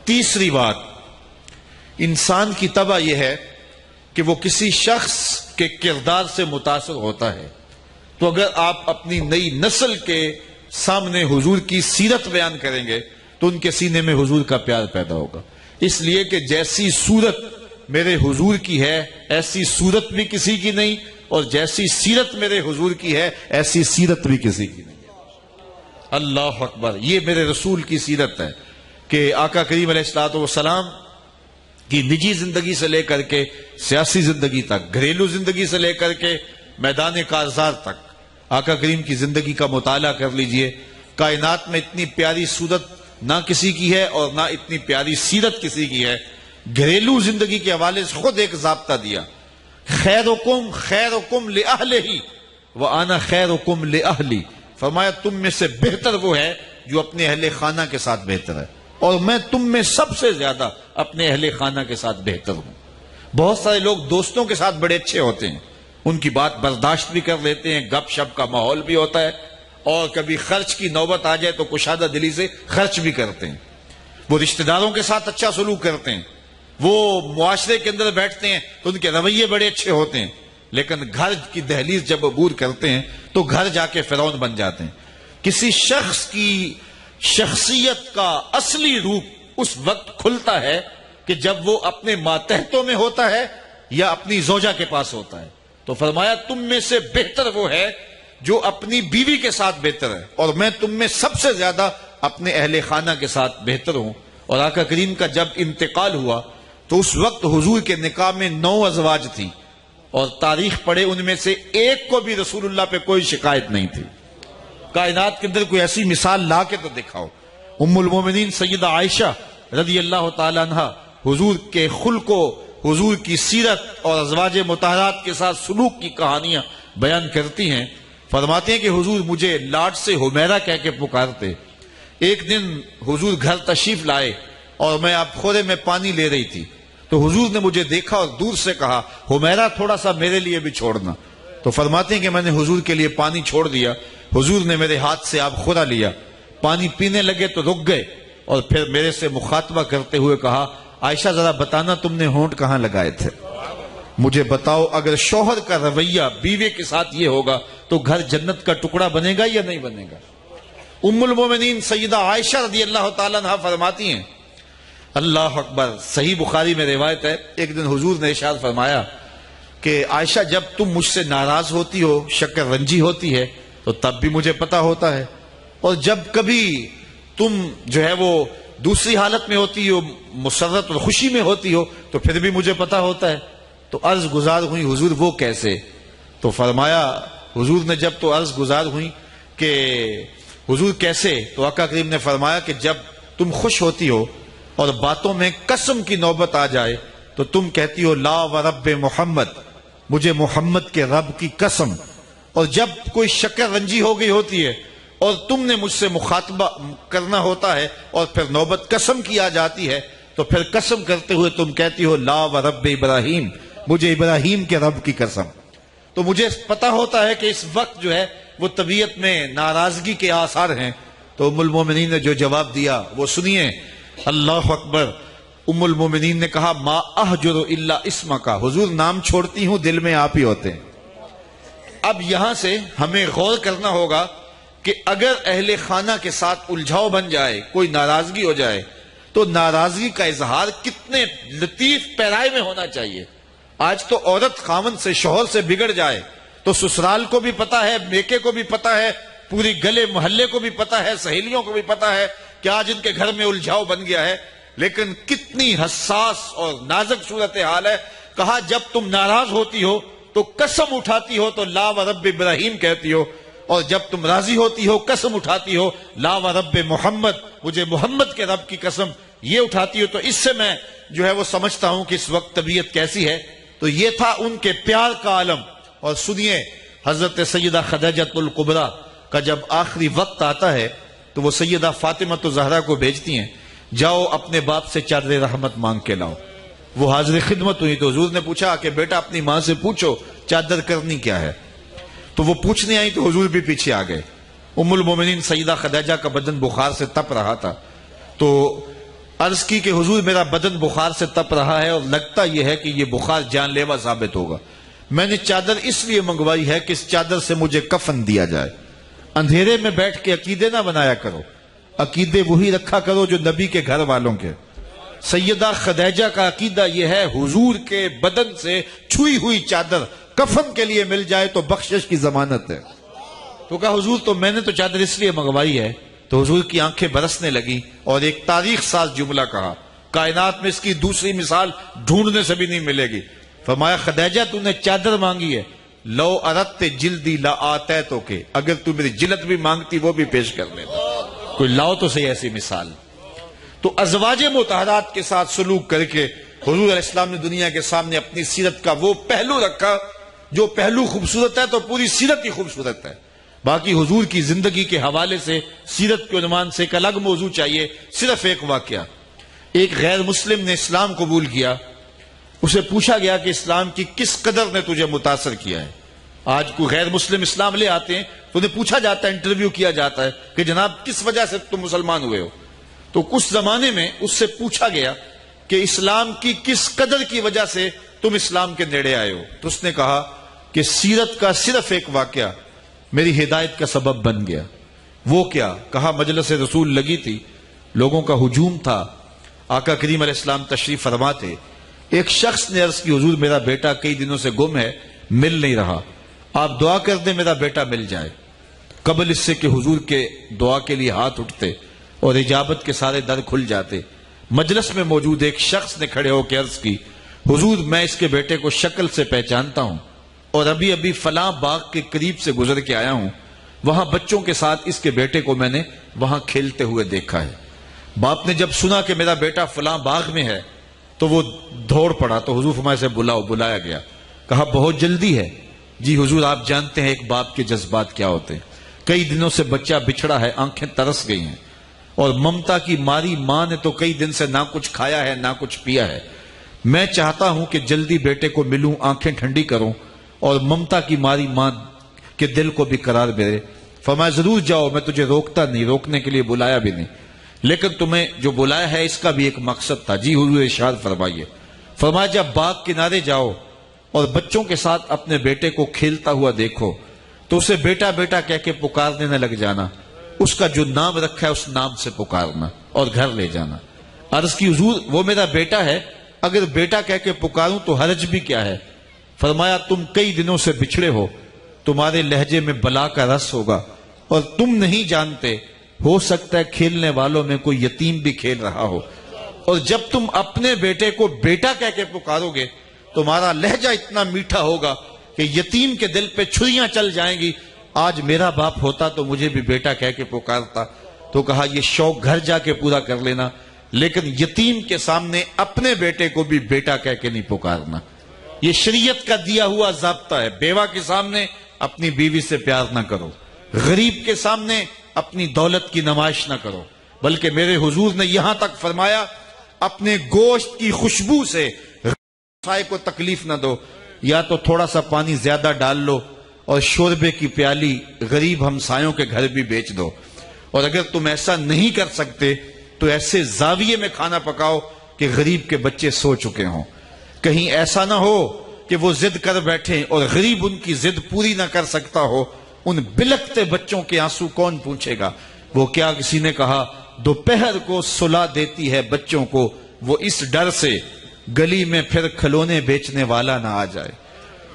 تیسری بات، انسان کی طبع یہ ہے کہ وہ کسی شخص کے کردار سے متاثر ہوتا ہے. تو اگر آپ اپنی نئی نسل کے سامنے حضور کی سیرت بیان کریں گے تو ان کے سینے میں حضور کا پیار پیدا ہوگا. اس لیے کہ جیسی صورت میرے حضور کی ہے ایسی صورت بھی کسی کی نہیں، اور جیسی سیرت میرے حضور کی ہے ایسی سیرت بھی کسی کی نہیں. اللہ اکبر. یہ میرے رسول کی سیرت ہے کہ آقا کریم علیہ الصلوۃ والسلام کی نجی زندگی سے لے کر کے سیاسی زندگی تک، گھریلو زندگی سے لے کر کے میدان کارزار تک آقا کریم کی زندگی کا مطالعہ کر لیجئے. کائنات میں اتنی پیاری صورت نہ کسی کی ہے اور نہ اتنی پیاری سیرت کسی کی ہے. گھریلو زندگی کے حوالے سے خود ایک ضابطہ دیا، خیرکم خیرکم لأہلہ وأنا خیرکم لأہلی. فرمایا تم میں سے بہتر وہ ہے جو اپنے اہل خانہ کے ساتھ بہتر ہے، اور میں تم میں سب سے زیادہ اپنے اہل خانہ کے ساتھ بہتر ہوں. بہت سارے لوگ دوستوں کے ساتھ بڑے اچھے ہوتے ہیں، ان کی بات برداشت بھی کر لیتے ہیں، گپ شپ کا ماحول بھی ہوتا ہے، اور کبھی خرچ کی نوبت آ جائے تو کشادہ دلی سے خرچ بھی کرتے ہیں. وہ رشتہ داروں کے ساتھ اچھا سلوک کرتے ہیں، وہ معاشرے کے اندر بیٹھتے ہیں تو ان کے رویے بڑے اچھے ہوتے ہیں، لیکن گھر کی دہلیز جب عبور کرتے ہیں تو گھر جا کے فرعون بن جاتے ہیں. کسی شخص کی شخصیت کا اصلی روپ اس وقت کھلتا ہے کہ جب وہ اپنے ماتحتوں میں ہوتا ہے یا اپنی زوجہ کے پاس ہوتا ہے. تو فرمایا تم میں سے بہتر وہ ہے جو اپنی بیوی کے ساتھ بہتر ہے، اور میں تم میں سب سے زیادہ اپنے اہل خانہ کے ساتھ بہتر ہوں. اور آقا کریم کا جب انتقال ہوا تو اس وقت حضور کے نکاح میں 9 ازواج تھی، اور تاریخ پڑھے ان میں سے ایک کو بھی رسول اللہ پہ کوئی شکایت نہیں تھی. کائنات کے اندر کوئی ایسی مثال لا کے تو دکھاؤ. ام المومنین سیدہ عائشہ رضی اللہ تعالی عنہ حضور کے خلق و حضور کی سیرت اور ازواج مطہرات کے ساتھ سلوک کی کہانیاں بیان کرتی ہیں. فرماتے ہیں کہ حضور مجھے لاڈ سے حمیرہ کہہ کے پکارتے. ایک دن حضور گھر تشریف لائے اور میں آپ خورے میں پانی لے رہی تھی، تو حضور نے مجھے دیکھا اور دور سے کہا حمیرہ تھوڑا سا میرے لیے بھی چھوڑنا. تو فرماتے ہیں کہ میں نے حضور کے لیے پانی چھوڑ دیا. حضور نے میرے ہاتھ سے آپ خورا لیا، پانی پینے لگے تو رک گئے، اور پھر میرے سے مخاطبہ کرتے ہوئے کہا عائشہ ذرا بتانا تم نے ہونٹ کہاں لگائے تھے، مجھے بتاؤ. اگر شوہر کا رویہ بیوی کے ساتھ یہ ہوگا تو گھر جنت کا ٹکڑا بنے گا یا نہیں بنے گا؟ ام المومنین سیدہ عائشہ رضی اللہ تعالیٰ عنہ فرماتی ہیں، اللہ اکبر، صحیح بخاری میں روایت ہے، ایک دن حضور نے ارشاد فرمایا کہ عائشہ جب تم مجھ سے ناراض ہوتی ہو، شکر رنجی ہوتی ہے، تو تب بھی مجھے پتا ہوتا ہے، اور جب کبھی تم جو ہے وہ دوسری حالت میں ہوتی ہو، مسرت اور خوشی میں ہوتی ہو، تو پھر بھی مجھے پتا ہوتا ہے. تو عرض گزار ہوئی حضور وہ کیسے؟ تو فرمایا حضور نے جب تو عرض گزار ہوئی کہ حضور کیسے، تو آقا کریم نے فرمایا کہ جب تم خوش ہوتی ہو اور باتوں میں قسم کی نوبت آ جائے تو تم کہتی ہو لا و رب محمد، مجھے محمد کے رب کی قسم، اور جب کوئی شکر رنجی ہو گئی ہوتی ہے اور تم نے مجھ سے مخاطبہ کرنا ہوتا ہے اور پھر نوبت قسم کی آ جاتی ہے تو پھر قسم کرتے ہوئے تم کہتی ہو لا و رب ابراہیم، مجھے ابراہیم کے رب کی قسم۔ تو مجھے پتا ہوتا ہے کہ اس وقت جو ہے وہ طبیعت میں ناراضگی کے آثار ہیں، تو ام المومنین نے جو جواب دیا وہ سنیے۔ اللہ اکبر۔ ام المومنین نے کہا ما احجر الا اسمک، حضور نام چھوڑتی ہوں دل میں آپ ہی ہوتے ہیں۔ اب یہاں سے ہمیں غور کرنا ہوگا کہ اگر اہل خانہ کے ساتھ الجھاؤ بن جائے، کوئی ناراضگی ہو جائے، تو ناراضگی کا اظہار کتنے لطیف پیرائے میں ہونا چاہیے۔ آج تو عورت خاوند سے، شوہر سے بگڑ جائے تو سسرال کو بھی پتا ہے، میکے کو بھی پتا ہے، پوری گلے محلے کو بھی پتا ہے، سہیلیوں کو بھی پتا ہے کہ آج ان کے گھر میں الجھاؤ بن گیا ہے، لیکن کتنی حساس اور نازک صورتحال ہے۔ کہا جب تم ناراض ہوتی ہو تو قسم اٹھاتی ہو تو لا و رب ابراہیم کہتی ہو، اور جب تم راضی ہوتی ہو قسم اٹھاتی ہو لا و رب محمد، مجھے محمد کے رب کی قسم، یہ اٹھاتی ہو۔ تو اس سے میں جو ہے وہ سمجھتا ہوں کہ اس وقت طبیعت کیسی ہے۔ تو یہ تھا ان کے پیار کا عالم۔ اور سنیے، حضرت سیدہ خدیجہ الکبریٰ کا جب آخری وقت آتا ہے تو وہ سیدہ فاطمہ الزہرا کو بھیجتی ہیں، جاؤ اپنے باپ سے چادر رحمت مانگ کے لاؤ۔ وہ حاضر خدمت ہوئی تو حضور نے پوچھا کہ بیٹا اپنی ماں سے پوچھو چادر کرنی کیا ہے۔ تو وہ پوچھنے آئی تو حضور بھی پیچھے آ گئے۔ ام المومنین سیدہ خدیجہ کا بدن بخار سے تپ رہا تھا، تو عرض کی کہ حضور میرا بدن بخار سے تپ رہا ہے اور لگتا یہ ہے کہ یہ بخار جان لیوا ثابت ہوگا، میں نے چادر اس لیے منگوائی ہے کہ اس چادر سے مجھے کفن دیا جائے۔ اندھیرے میں بیٹھ کے عقیدے نہ بنایا کرو، عقیدے وہی رکھا کرو جو نبی کے گھر والوں کے۔ سیدہ خدیجہ کا عقیدہ یہ ہے حضور کے بدن سے چھوئی ہوئی چادر کفن کے لیے مل جائے تو بخشش کی ضمانت ہے۔ تو کہا حضور تو میں نے تو چادر اس لیے منگوائی ہے۔ تو حضور کی آنکھیں برسنے لگی اور ایک تاریخ ساز جملہ کہا، کائنات میں اس کی دوسری مثال ڈھونڈنے سے بھی نہیں ملے گی۔ فرمایا خدیجہ تو نے چادر مانگی ہے، لو اردت جلدی لا آتیتو کے، اگر تو میری جلد بھی مانگتی وہ بھی پیش کر لیتا، کوئی لاؤ تو صحیح ایسی مثال۔ تو ازواج مطہرات کے ساتھ سلوک کر کے حضور علیہ السلام نے دنیا کے سامنے اپنی سیرت کا وہ پہلو رکھا، جو پہلو خوبصورت ہے تو پوری سیرت ہی خوبصورت ہے۔ باقی حضور کی زندگی کے حوالے سے سیرت کے عنوان سے ایک الگ موضوع چاہیے۔ صرف ایک واقعہ، ایک غیر مسلم نے اسلام قبول کیا، اسے پوچھا گیا کہ اسلام کی کس قدر نے تجھے متاثر کیا ہے۔ آج کوئی غیر مسلم اسلام لے آتے ہیں تو انہیں پوچھا جاتا ہے، انٹرویو کیا جاتا ہے کہ جناب کس وجہ سے تم مسلمان ہوئے ہو۔ تو کچھ زمانے میں اس سے پوچھا گیا کہ اسلام کی کس قدر کی وجہ سے تم اسلام کے نیڑے آئے ہو، تو اس نے کہا کہ سیرت کا صرف ایک واقعہ میری ہدایت کا سبب بن گیا۔ وہ کیا؟ کہا مجلس رسول لگی تھی، لوگوں کا ہجوم تھا، آقا کریم علیہ السلام تشریف فرما تھے، ایک شخص نے عرض کی حضور میرا بیٹا کئی دنوں سے گم ہے، مل نہیں رہا، آپ دعا کر دیں میرا بیٹا مل جائے۔ قبل اس سے کہ حضور کے دعا کے لیے ہاتھ اٹھتے اور اجابت کے سارے در کھل جاتے، مجلس میں موجود ایک شخص نے کھڑے ہو کے عرض کی حضور میں اس کے بیٹے کو شکل سے پہچانتا ہوں اور ابھی فلاں باغ کے قریب سے گزر کے آیا ہوں، وہاں بچوں کے ساتھ اس کے بیٹے کو میں نے وہاں کھیلتے ہوئے دیکھا ہے۔ باپ نے جب سنا کہ میرا بیٹا فلاں باغ میں ہے تو وہ دوڑ پڑا، تو حضور فرمایا سے بلایا گیا، کہا بہت جلدی ہے؟ جی حضور آپ جانتے ہیں ایک باپ کے جذبات کیا ہوتے ہیں، کئی دنوں سے بچہ بچھڑا ہے، آنکھیں ترس گئی ہیں، اور ممتا کی ماری ماں نے تو کئی دن سے نہ کچھ کھایا ہے نہ کچھ پیا ہے، میں چاہتا ہوں کہ جلدی بیٹے کو ملوں، آنکھیں ٹھنڈی کروں اور ممتا کی ماری ماں کے دل کو بھی قرار ملے۔ فرمایا ضرور جاؤ، میں تجھے روکتا نہیں، روکنے کے لیے بلایا بھی نہیں، لیکن تمہیں جو بلایا ہے اس کا بھی ایک مقصد تھا۔ جی حضور ارشاد فرمائیے۔ فرمایا جب باغ کنارے جاؤ اور بچوں کے ساتھ اپنے بیٹے کو کھیلتا ہوا دیکھو تو اسے بیٹا بیٹا کہہ کے پکارنے نہ لگ جانا، اس کا جو نام رکھا ہے اس نام سے پکارنا اور گھر لے جانا۔ عرض کی حضور وہ میرا بیٹا ہے، اگر بیٹا کہہ کے پکاروں تو حرج بھی کیا ہے؟ فرمایا تم کئی دنوں سے بچھڑے ہو، تمہارے لہجے میں بلا کا رس ہوگا اور تم نہیں جانتے، ہو سکتا ہے کھیلنے والوں میں کوئی یتیم بھی کھیل رہا ہو، اور جب تم اپنے بیٹے کو بیٹا کہہ کے پکارو گے تمہارا لہجہ اتنا میٹھا ہوگا کہ یتیم کے دل پہ چھریاں چل جائیں گی. آج میرا باپ ہوتا تو مجھے بھی بیٹا کہہ کے پکارتا. تو کہا یہ شوق گھر جا کے پورا کر لینا, لیکن یتیم کے سامنے اپنے بیٹے کو بھی بیٹا کہہ کے نہیں پکارنا. یہ شریعت کا دیا ہوا ضابطہ ہے. بیوہ کے سامنے اپنی بیوی سے پیار نہ کرو, غریب کے سامنے اپنی دولت کی نمائش نہ کرو, بلکہ میرے حضور نے یہاں تک فرمایا اپنے گوشت کی خوشبو سے سائے کو تکلیف نہ دو, یا تو تھوڑا سا پانی زیادہ ڈال لو اور شوربے کی پیالی غریب ہمسایوں کے گھر بھی بیچ دو. اور اگر تم ایسا نہیں کر سکتے تو ایسے زاویے میں کھانا پکاؤ کہ غریب کے بچے سو چکے ہوں. کہیں ایسا نہ ہو کہ وہ ضد کر بیٹھیں اور غریب ان کی ضد پوری نہ کر سکتا ہو. ان بلکتے بچوں کے آنسو کون پوچھے گا؟ وہ کیا کسی نے کہا دوپہر کو سلا دیتی ہے بچوں کو, وہ اس ڈر سے گلی میں پھر کھلونے بیچنے والا نہ آ جائے.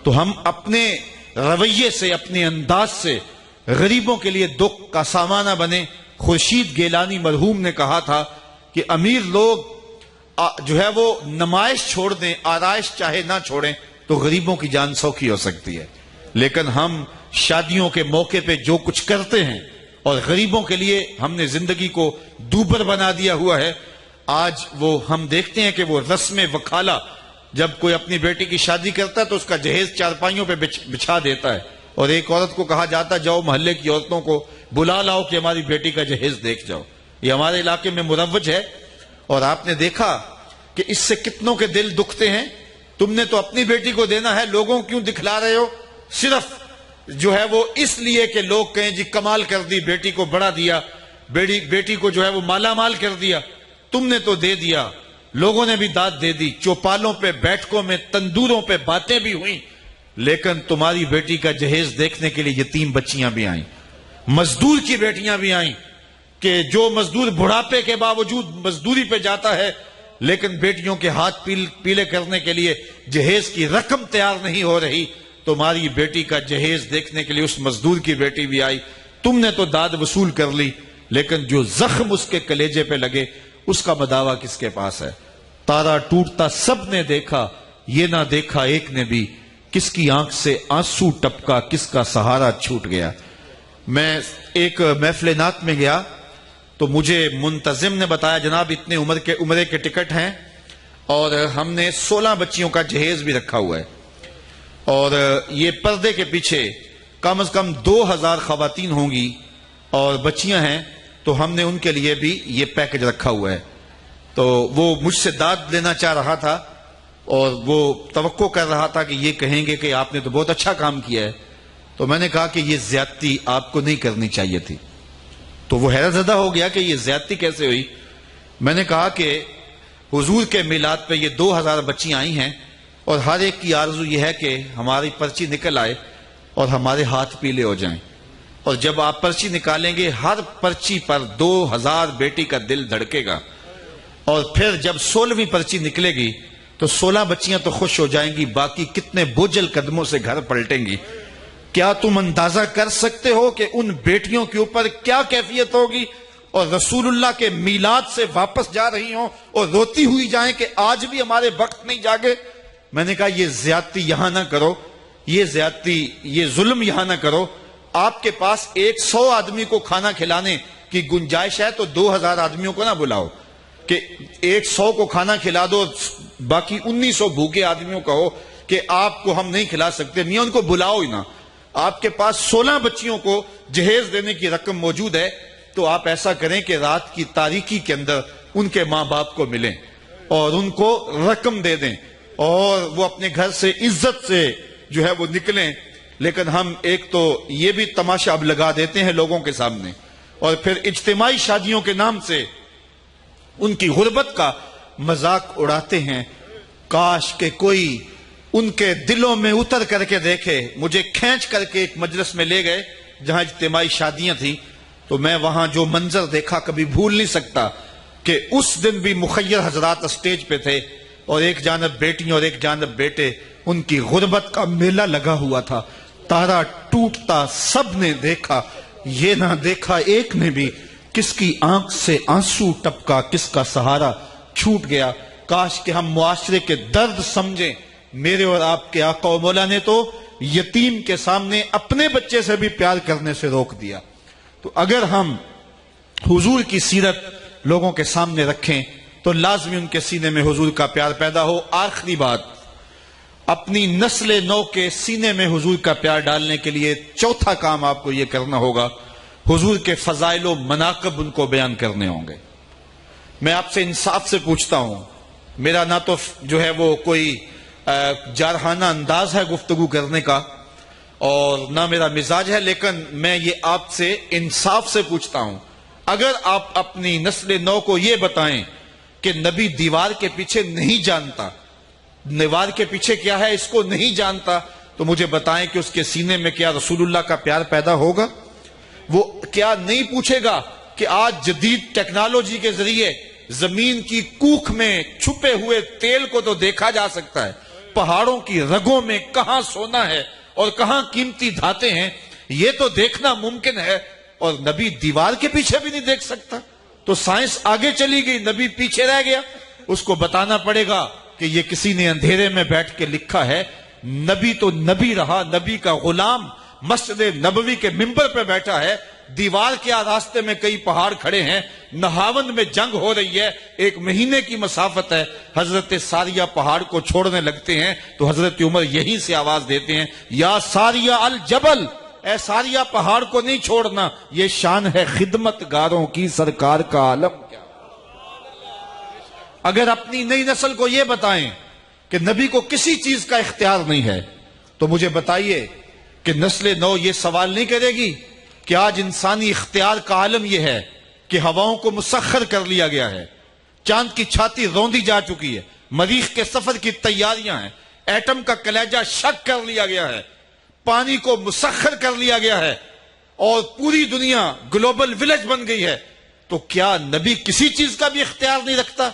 تو ہم اپنے رویے سے, اپنے انداز سے غریبوں کے لیے دکھ کا سامانہ بنے. خورشید گیلانی مرحوم نے کہا تھا کہ امیر لوگ جو ہے وہ نمائش چھوڑ دیں, آرائش چاہے نہ چھوڑیں تو غریبوں کی جان سوکھی ہو سکتی ہے. لیکن ہم شادیوں کے موقع پہ جو کچھ کرتے ہیں اور غریبوں کے لیے ہم نے زندگی کو دوبر بنا دیا ہوا ہے. آج وہ ہم دیکھتے ہیں کہ وہ رسم وکالہ, جب کوئی اپنی بیٹی کی شادی کرتا ہے تو اس کا جہیز چارپائیوں پہ بچھا دیتا ہے, اور ایک عورت کو کہا جاتا ہے جاؤ محلے کی عورتوں کو بلا لاؤ کہ ہماری بیٹی کا جہیز دیکھ جاؤ. یہ ہمارے علاقے میں مروج ہے, اور آپ نے دیکھا کہ اس سے کتنوں کے دل دکھتے ہیں. تم نے تو اپنی بیٹی کو دینا ہے, لوگوں کیوں دکھلا رہے ہو؟ صرف جو ہے وہ اس لیے کہ لوگ کہیں جی کمال کر دی, بیٹی کو بڑا دیا, بیٹی کو جو ہے وہ مالا مال کر دیا. تم نے تو دے دیا, لوگوں نے بھی داد دے دی, چوپالوں پہ, بیٹھکوں میں, تندوروں پہ باتیں بھی ہوئیں, لیکن تمہاری بیٹی کا جہیز دیکھنے کے لیے یتیم بچیاں بھی آئیں, مزدور کی بیٹیاں بھی آئیں, کہ جو مزدور بڑھاپے کے باوجود مزدوری پہ جاتا ہے لیکن بیٹیوں کے ہاتھ پیلے کرنے کے لیے جہیز کی رقم تیار نہیں ہو رہی. تمہاری بیٹی کا جہیز دیکھنے کے لیے اس مزدور کی بیٹی بھی آئی. تم نے تو داد وصول کر لی, لیکن جو زخم اس کے کلیجے پہ لگے اس کا مداوا کس کے پاس ہے؟ تارا ٹوٹتا سب نے دیکھا, یہ نہ دیکھا ایک نے بھی, کس کی آنکھ سے آنسو ٹپکا, کس کا سہارا چھوٹ گیا. میں ایک محفل نعت میں گیا تو مجھے منتظم نے بتایا جناب اتنے عمرے کے ٹکٹ ہیں اور ہم نے 16 بچیوں کا جہیز بھی رکھا ہوا ہے, اور یہ پردے کے پیچھے کم از کم 2000 خواتین ہوں گی اور بچیاں ہیں, تو ہم نے ان کے لیے بھی یہ پیکج رکھا ہوا ہے. تو وہ مجھ سے داد لینا چاہ رہا تھا اور وہ توقع کر رہا تھا کہ یہ کہیں گے کہ آپ نے تو بہت اچھا کام کیا ہے. تو میں نے کہا کہ یہ زیادتی آپ کو نہیں کرنی چاہیے تھی. تو وہ حیرت زدہ ہو گیا کہ یہ زیادتی کیسے ہوئی. میں نے کہا کہ حضور کے میلاد پہ یہ 2000 بچیاں آئی ہیں اور ہر ایک کی آرزو یہ ہے کہ ہماری پرچی نکل آئے اور ہمارے ہاتھ پیلے ہو جائیں, اور جب آپ پرچی نکالیں گے ہر پرچی پر 2000 بیٹی کا دل دھڑکے گا, اور پھر جب 16ویں پرچی نکلے گی تو 16 بچیاں تو خوش ہو جائیں گی, باقی کتنے بوجھل قدموں سے گھر پلٹیں گی. کیا تم اندازہ کر سکتے ہو کہ ان بیٹیوں کے اوپر کیا کیفیت ہوگی, اور رسول اللہ کے میلاد سے واپس جا رہی ہوں اور روتی ہوئی جائیں کہ آج بھی ہمارے وقت نہیں جاگے. میں نے کہا یہ زیادتی یہاں نہ کرو, یہ زیادتی, یہ ظلم یہاں نہ کرو. آپ کے پاس 100 آدمی کو کھانا کھلانے کی گنجائش ہے تو 2000 آدمیوں کو نہ بلاؤ کہ 100 کو کھانا کھلا دو, باقی 1900 بھوکے آدمیوں کو ہو کہ آپ کو ہم نہیں کھلا سکتے, نہیں ان کو بلاؤ ہی نہ. آپ کے پاس 16 بچیوں کو جہیز دینے کی رقم موجود ہے, تو آپ ایسا کریں کہ رات کی تاریکی کے اندر ان کے ماں باپ کو ملیں اور ان کو رقم دے دیں اور وہ اپنے گھر سے عزت سے جو ہے وہ نکلیں. لیکن ہم ایک تو یہ بھی تماشا اب لگا دیتے ہیں لوگوں کے سامنے, اور پھر اجتماعی شادیوں کے نام سے ان کی غربت کا مذاق اڑاتے ہیں. کاش کہ کوئی ان کے دلوں میں اتر کر کے دیکھے. مجھے کھینچ کر کے ایک مجلس میں لے گئے جہاں اجتماعی شادیاں تھیں, تو میں وہاں جو منظر دیکھا کبھی بھول نہیں سکتا کہ اس دن بھی مخیر حضرات اسٹیج پہ تھے اور ایک جانب بیٹیاں اور ایک جانب بیٹے, ان کی غربت کا میلہ لگا ہوا تھا. تارا ٹوٹتا سب نے دیکھا, یہ نہ دیکھا ایک نے بھی, کس کی آنکھ سے آنسو ٹپکا, کس کا سہارا چھوٹ گیا. کاش کہ ہم معاشرے کے درد سمجھیں میرے اور آپ کے آقا و مولا نے تو یتیم کے سامنے اپنے بچے سے بھی پیار کرنے سے روک دیا. تو اگر ہم حضور کی سیرت لوگوں کے سامنے رکھیں تو لازمی ان کے سینے میں حضور کا پیار پیدا ہو. آخری بات، اپنی نسل نو کے سینے میں حضور کا پیار ڈالنے کے لیے چوتھا کام آپ کو یہ کرنا ہوگا، حضور کے فضائل و مناقب ان کو بیان کرنے ہوں گے. میں آپ سے انصاف سے پوچھتا ہوں، میرا نہ تو جو ہے وہ کوئی جارحانہ انداز ہے گفتگو کرنے کا اور نہ میرا مزاج ہے، لیکن میں یہ آپ سے انصاف سے پوچھتا ہوں، اگر آپ اپنی نسل نو کو یہ بتائیں کہ نبی دیوار کے پیچھے نہیں جانتا، دیوار کے پیچھے کیا ہے اس کو نہیں جانتا، تو مجھے بتائیں کہ اس کے سینے میں کیا رسول اللہ کا پیار پیدا ہوگا؟ وہ کیا نہیں پوچھے گا کہ آج جدید ٹیکنالوجی کے ذریعے زمین کی کوکھ میں چھپے ہوئے تیل کو تو دیکھا جا سکتا ہے، پہاڑوں کی رگوں میں کہاں سونا ہے اور کہاں قیمتی دھاتیں ہیں یہ تو دیکھنا ممکن ہے، اور نبی دیوار کے پیچھے بھی نہیں دیکھ سکتا؟ تو سائنس آگے چلی گئی، نبی پیچھے رہ گیا. اس کو بتانا پڑے گا کہ یہ کسی نے اندھیرے میں بیٹھ کے لکھا ہے. نبی تو نبی رہا، نبی کا غلام مسجد نبوی کے ممبر پہ بیٹھا ہے، دیوار کیا راستے میں کئی پہاڑ کھڑے ہیں، نہاون میں جنگ ہو رہی ہے، 1 مہینے کی مسافت ہے، حضرت ساریہ پہاڑ کو چھوڑنے لگتے ہیں تو حضرت عمر یہیں سے آواز دیتے ہیں، یا ساریہ الجبل، اے ساریہ پہاڑ کو نہیں چھوڑنا، یہ شان ہے خدمت گاروں کی، سرکار کا عالم کیا. اگر اپنی نئی نسل کو یہ بتائیں کہ نبی کو کسی چیز کا اختیار نہیں ہے تو مجھے بتائیے کہ نسل نو یہ سوال نہیں کرے گی کہ آج انسانی اختیار کا عالم یہ ہے کہ ہواؤں کو مسخر کر لیا گیا ہے، چاند کی چھاتی روندی جا چکی ہے، مریخ کے سفر کی تیاریاں ہیں، ایٹم کا کلیجہ شک کر لیا گیا ہے، پانی کو مسخر کر لیا گیا ہے اور پوری دنیا گلوبل ولیج بن گئی ہے، تو کیا نبی کسی چیز کا بھی اختیار نہیں رکھتا؟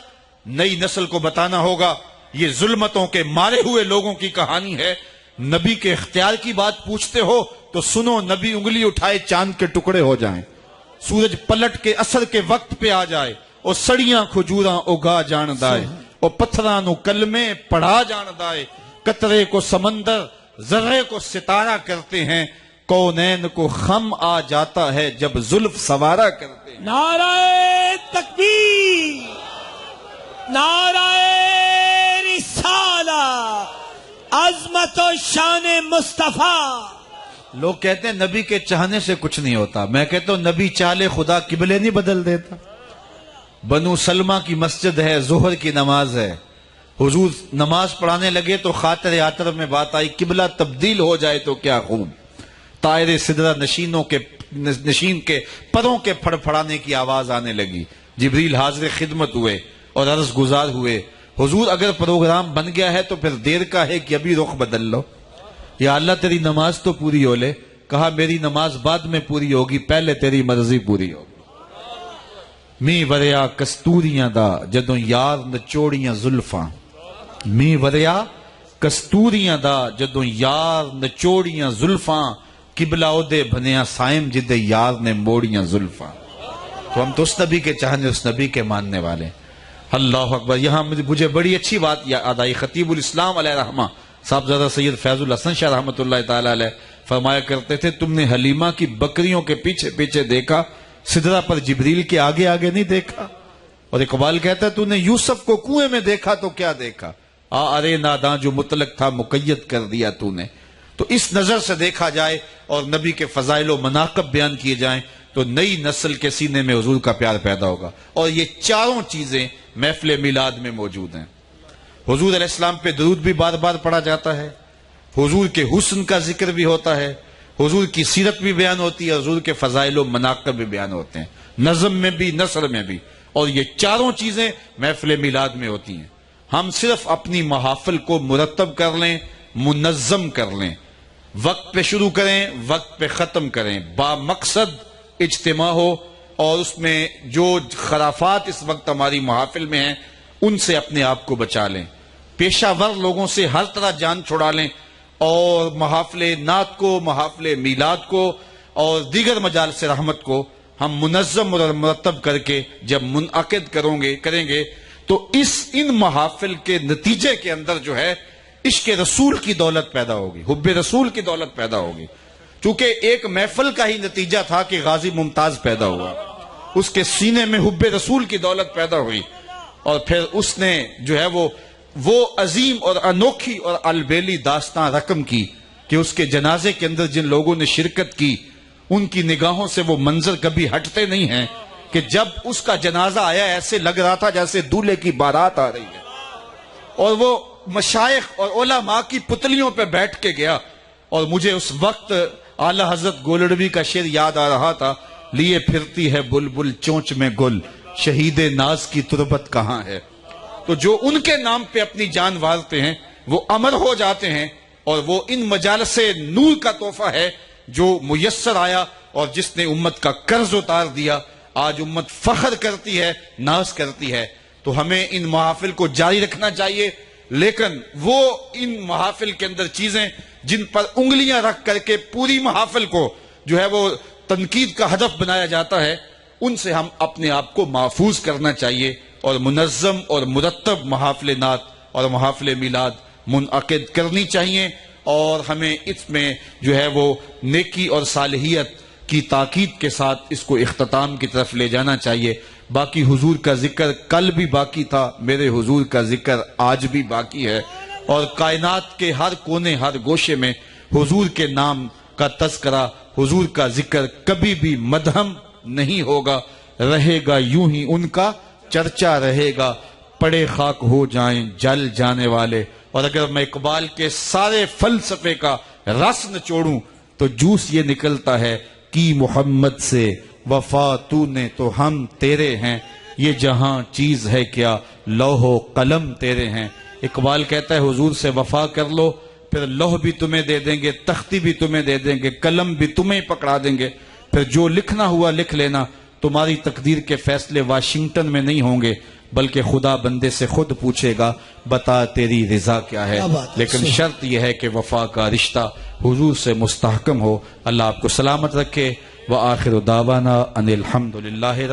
نئی نسل کو بتانا ہوگا یہ ظلمتوں کے مارے ہوئے لوگوں کی کہانی ہے. نبی کے اختیار کی بات پوچھتے ہو تو سنو، نبی انگلی اٹھائے چاند کے ٹکڑے ہو جائیں، سورج پلٹ کے اثر کے وقت پہ آ جائے، اور سڑیاں کھجوراں اگا جان دائے، اور پتھراں نو کلمے پڑھا جان دائے، قطرے کو سمندر ذرے کو ستارہ کرتے ہیں، کونین کو خم آ جاتا ہے جب زلف سوارا کرتے ہیں. نعرہ تکبیر، نعرہ رسالہ، عظمت و شان مصطفیٰ. لوگ کہتے ہیں نبی کے چاہنے سے کچھ نہیں ہوتا، میں کہتا ہوں نبی چالے خدا قبلے نہیں بدل دیتا. بنو سلمہ کی مسجد ہے، ظہر کی نماز ہے، حضور نماز پڑھانے لگے تو خاطر عطر میں بات آئی، قبلہ تبدیل ہو جائے تو کیا خوب. طائر سدرہ نشین کے پروں کے پھڑ پھڑانے کی آواز آنے لگی، جبریل حاضر خدمت ہوئے اور عرض گزار ہوئے، حضور اگر پروگرام بن گیا ہے تو پھر دیر کا ہے کہ ابھی رخ بدل لو، یا اللہ تیری نماز تو پوری ہو لے. کہا میری نماز بعد میں پوری ہوگی، پہلے تیری مرضی پوری ہوگی. می وریا کستوریاں دا جدوں یار نچوڑیاں زلفاں، می وریا کستوریاں دا جدوں یار نچوڑیاں زلفاں، قبلہ او دے بھنیا سائم جدے یار نے موڑیاں زلفاں. تو ہم تو اس نبی کے چاہنے، اس نبی کے ماننے والے. اللہ اکبر. یہاں مجھے بڑی اچھی بات یاد آئی، خطیب الاسلام علیہ رحمہ صاحبزادہ سید فیض الحسن شاہ رحمۃ اللہ تعالی علیہ فرمایا کرتے تھے، تم نے حلیمہ کی بکریوں کے پیچھے پیچھے دیکھا، سدرہ پر جبریل کے آگے آگے نہیں دیکھا. اور اقبال کہتا ہے تو نے یوسف کو کنویں میں دیکھا تو کیا دیکھا، ارے ناداں جو مطلق تھا مقید کر دیا تو نے. تو اس نظر سے دیکھا جائے اور نبی کے فضائل و مناقب بیان کیے جائیں تو نئی نسل کے سینے میں حضور کا پیار پیدا ہوگا. اور یہ چاروں چیزیں محفل میلاد میں موجود ہیں. حضور علیہ السلام پہ درود بھی بار بار پڑھا جاتا ہے، حضور کے حسن کا ذکر بھی ہوتا ہے، حضور کی سیرت بھی بیان ہوتی ہے، حضور کے فضائل و مناقب بھی بیان ہوتے ہیں، نظم میں بھی نثر میں بھی. اور یہ چاروں چیزیں محفل میلاد میں ہوتی ہیں. ہم صرف اپنی محافل کو مرتب کر لیں، منظم کر لیں، وقت پہ شروع کریں، وقت پہ ختم کریں، با مقصد اجتماع ہو، اور اس میں جو خرافات اس وقت ہماری محافل میں ہیں ان سے اپنے آپ کو بچا لیں. پیشہ ور لوگوں سے ہر طرح جان چھڑا لیں، اور محافل نعت کو، محافل میلاد کو اور دیگر مجالس رحمت کو ہم منظم اور مرتب کر کے جب منعقد کریں گے تو ان محافل کے نتیجے کے اندر جو ہے عشق رسول کی دولت پیدا ہوگی، حب رسول کی دولت پیدا ہوگی. چونکہ ایک محفل کا ہی نتیجہ تھا کہ غازی ممتاز پیدا ہوا، اس کے سینے میں حب رسول کی دولت پیدا ہوئی، اور پھر اس نے جو ہے وہ عظیم اور انوکھی اور البیلی داستان رقم کی کہ اس کے جنازے کے اندر جن لوگوں نے شرکت کی ان کی نگاہوں سے وہ منظر کبھی ہٹتے نہیں ہیں کہ جب اس کا جنازہ آیا ایسے لگ رہا تھا جیسے دولہے کی بارات آ رہی ہے، اور وہ مشائخ اور علماء کی پتلیوں پہ بیٹھ کے گیا. اور مجھے اس وقت اعلیٰ حضرت گولڑوی کا شعر یاد آ رہا تھا، لیے پھرتی ہے بلبل چونچ میں گل، شہید ناز کی تربت کہاں ہے. تو جو ان کے نام پہ اپنی جان وارتے ہیں وہ امر ہو جاتے ہیں، اور وہ ان مجالس نور کا تحفہ ہے جو میسر آیا اور جس نے امت کا قرض اتار دیا. آج امت فخر کرتی ہے، ناز کرتی ہے. تو ہمیں ان محافل کو جاری رکھنا چاہیے، لیکن وہ ان محافل کے اندر چیزیں جن پر انگلیاں رکھ کر کے پوری محافل کو جو ہے وہ تنقید کا ہدف بنایا جاتا ہے، ان سے ہم اپنے آپ کو محفوظ کرنا چاہیے، اور منظم اور مرتب محافل نعت اور محافل میلاد منعقد کرنی چاہیے. اور ہمیں اس میں جو ہے وہ نیکی اور صالحیت کی تاکید کے ساتھ اس کو اختتام کی طرف لے جانا چاہیے. باقی حضور کا ذکر کل بھی باقی تھا، میرے حضور کا ذکر آج بھی باقی ہے، اور کائنات کے ہر کونے ہر گوشے میں حضور کے نام کا تذکرہ، حضور کا ذکر کبھی بھی مدھم نہیں ہوگا، رہے گا یوں ہی ان کا چرچا رہے گا، پڑے خاک ہو جائیں جل جانے والے. اور اگر میں اقبال کے سارے فلسفے کا رس نچوڑوں تو جوس یہ نکلتا ہے کہ محمد سے وفا تو نے تو ہم تیرے ہیں، یہ جہاں چیز ہے کیا لوح و قلم تیرے ہیں. اقبال کہتا ہے حضور سے وفا کر لو، پھر لوح بھی تمہیں دے دیں گے، تختی بھی تمہیں دے دیں گے، قلم بھی تمہیں پکڑا دیں گے، پھر جو لکھنا ہوا لکھ لینا. تمہاری تقدیر کے فیصلے واشنگٹن میں نہیں ہوں گے، بلکہ خدا بندے سے خود پوچھے گا بتا تیری رضا کیا ہے. لیکن شرط یہ ہے کہ وفا کا رشتہ حضور سے مستحکم ہو. اللہ آپ کو سلامت رکھے. وآخر دعوانا ان الحمدللہ.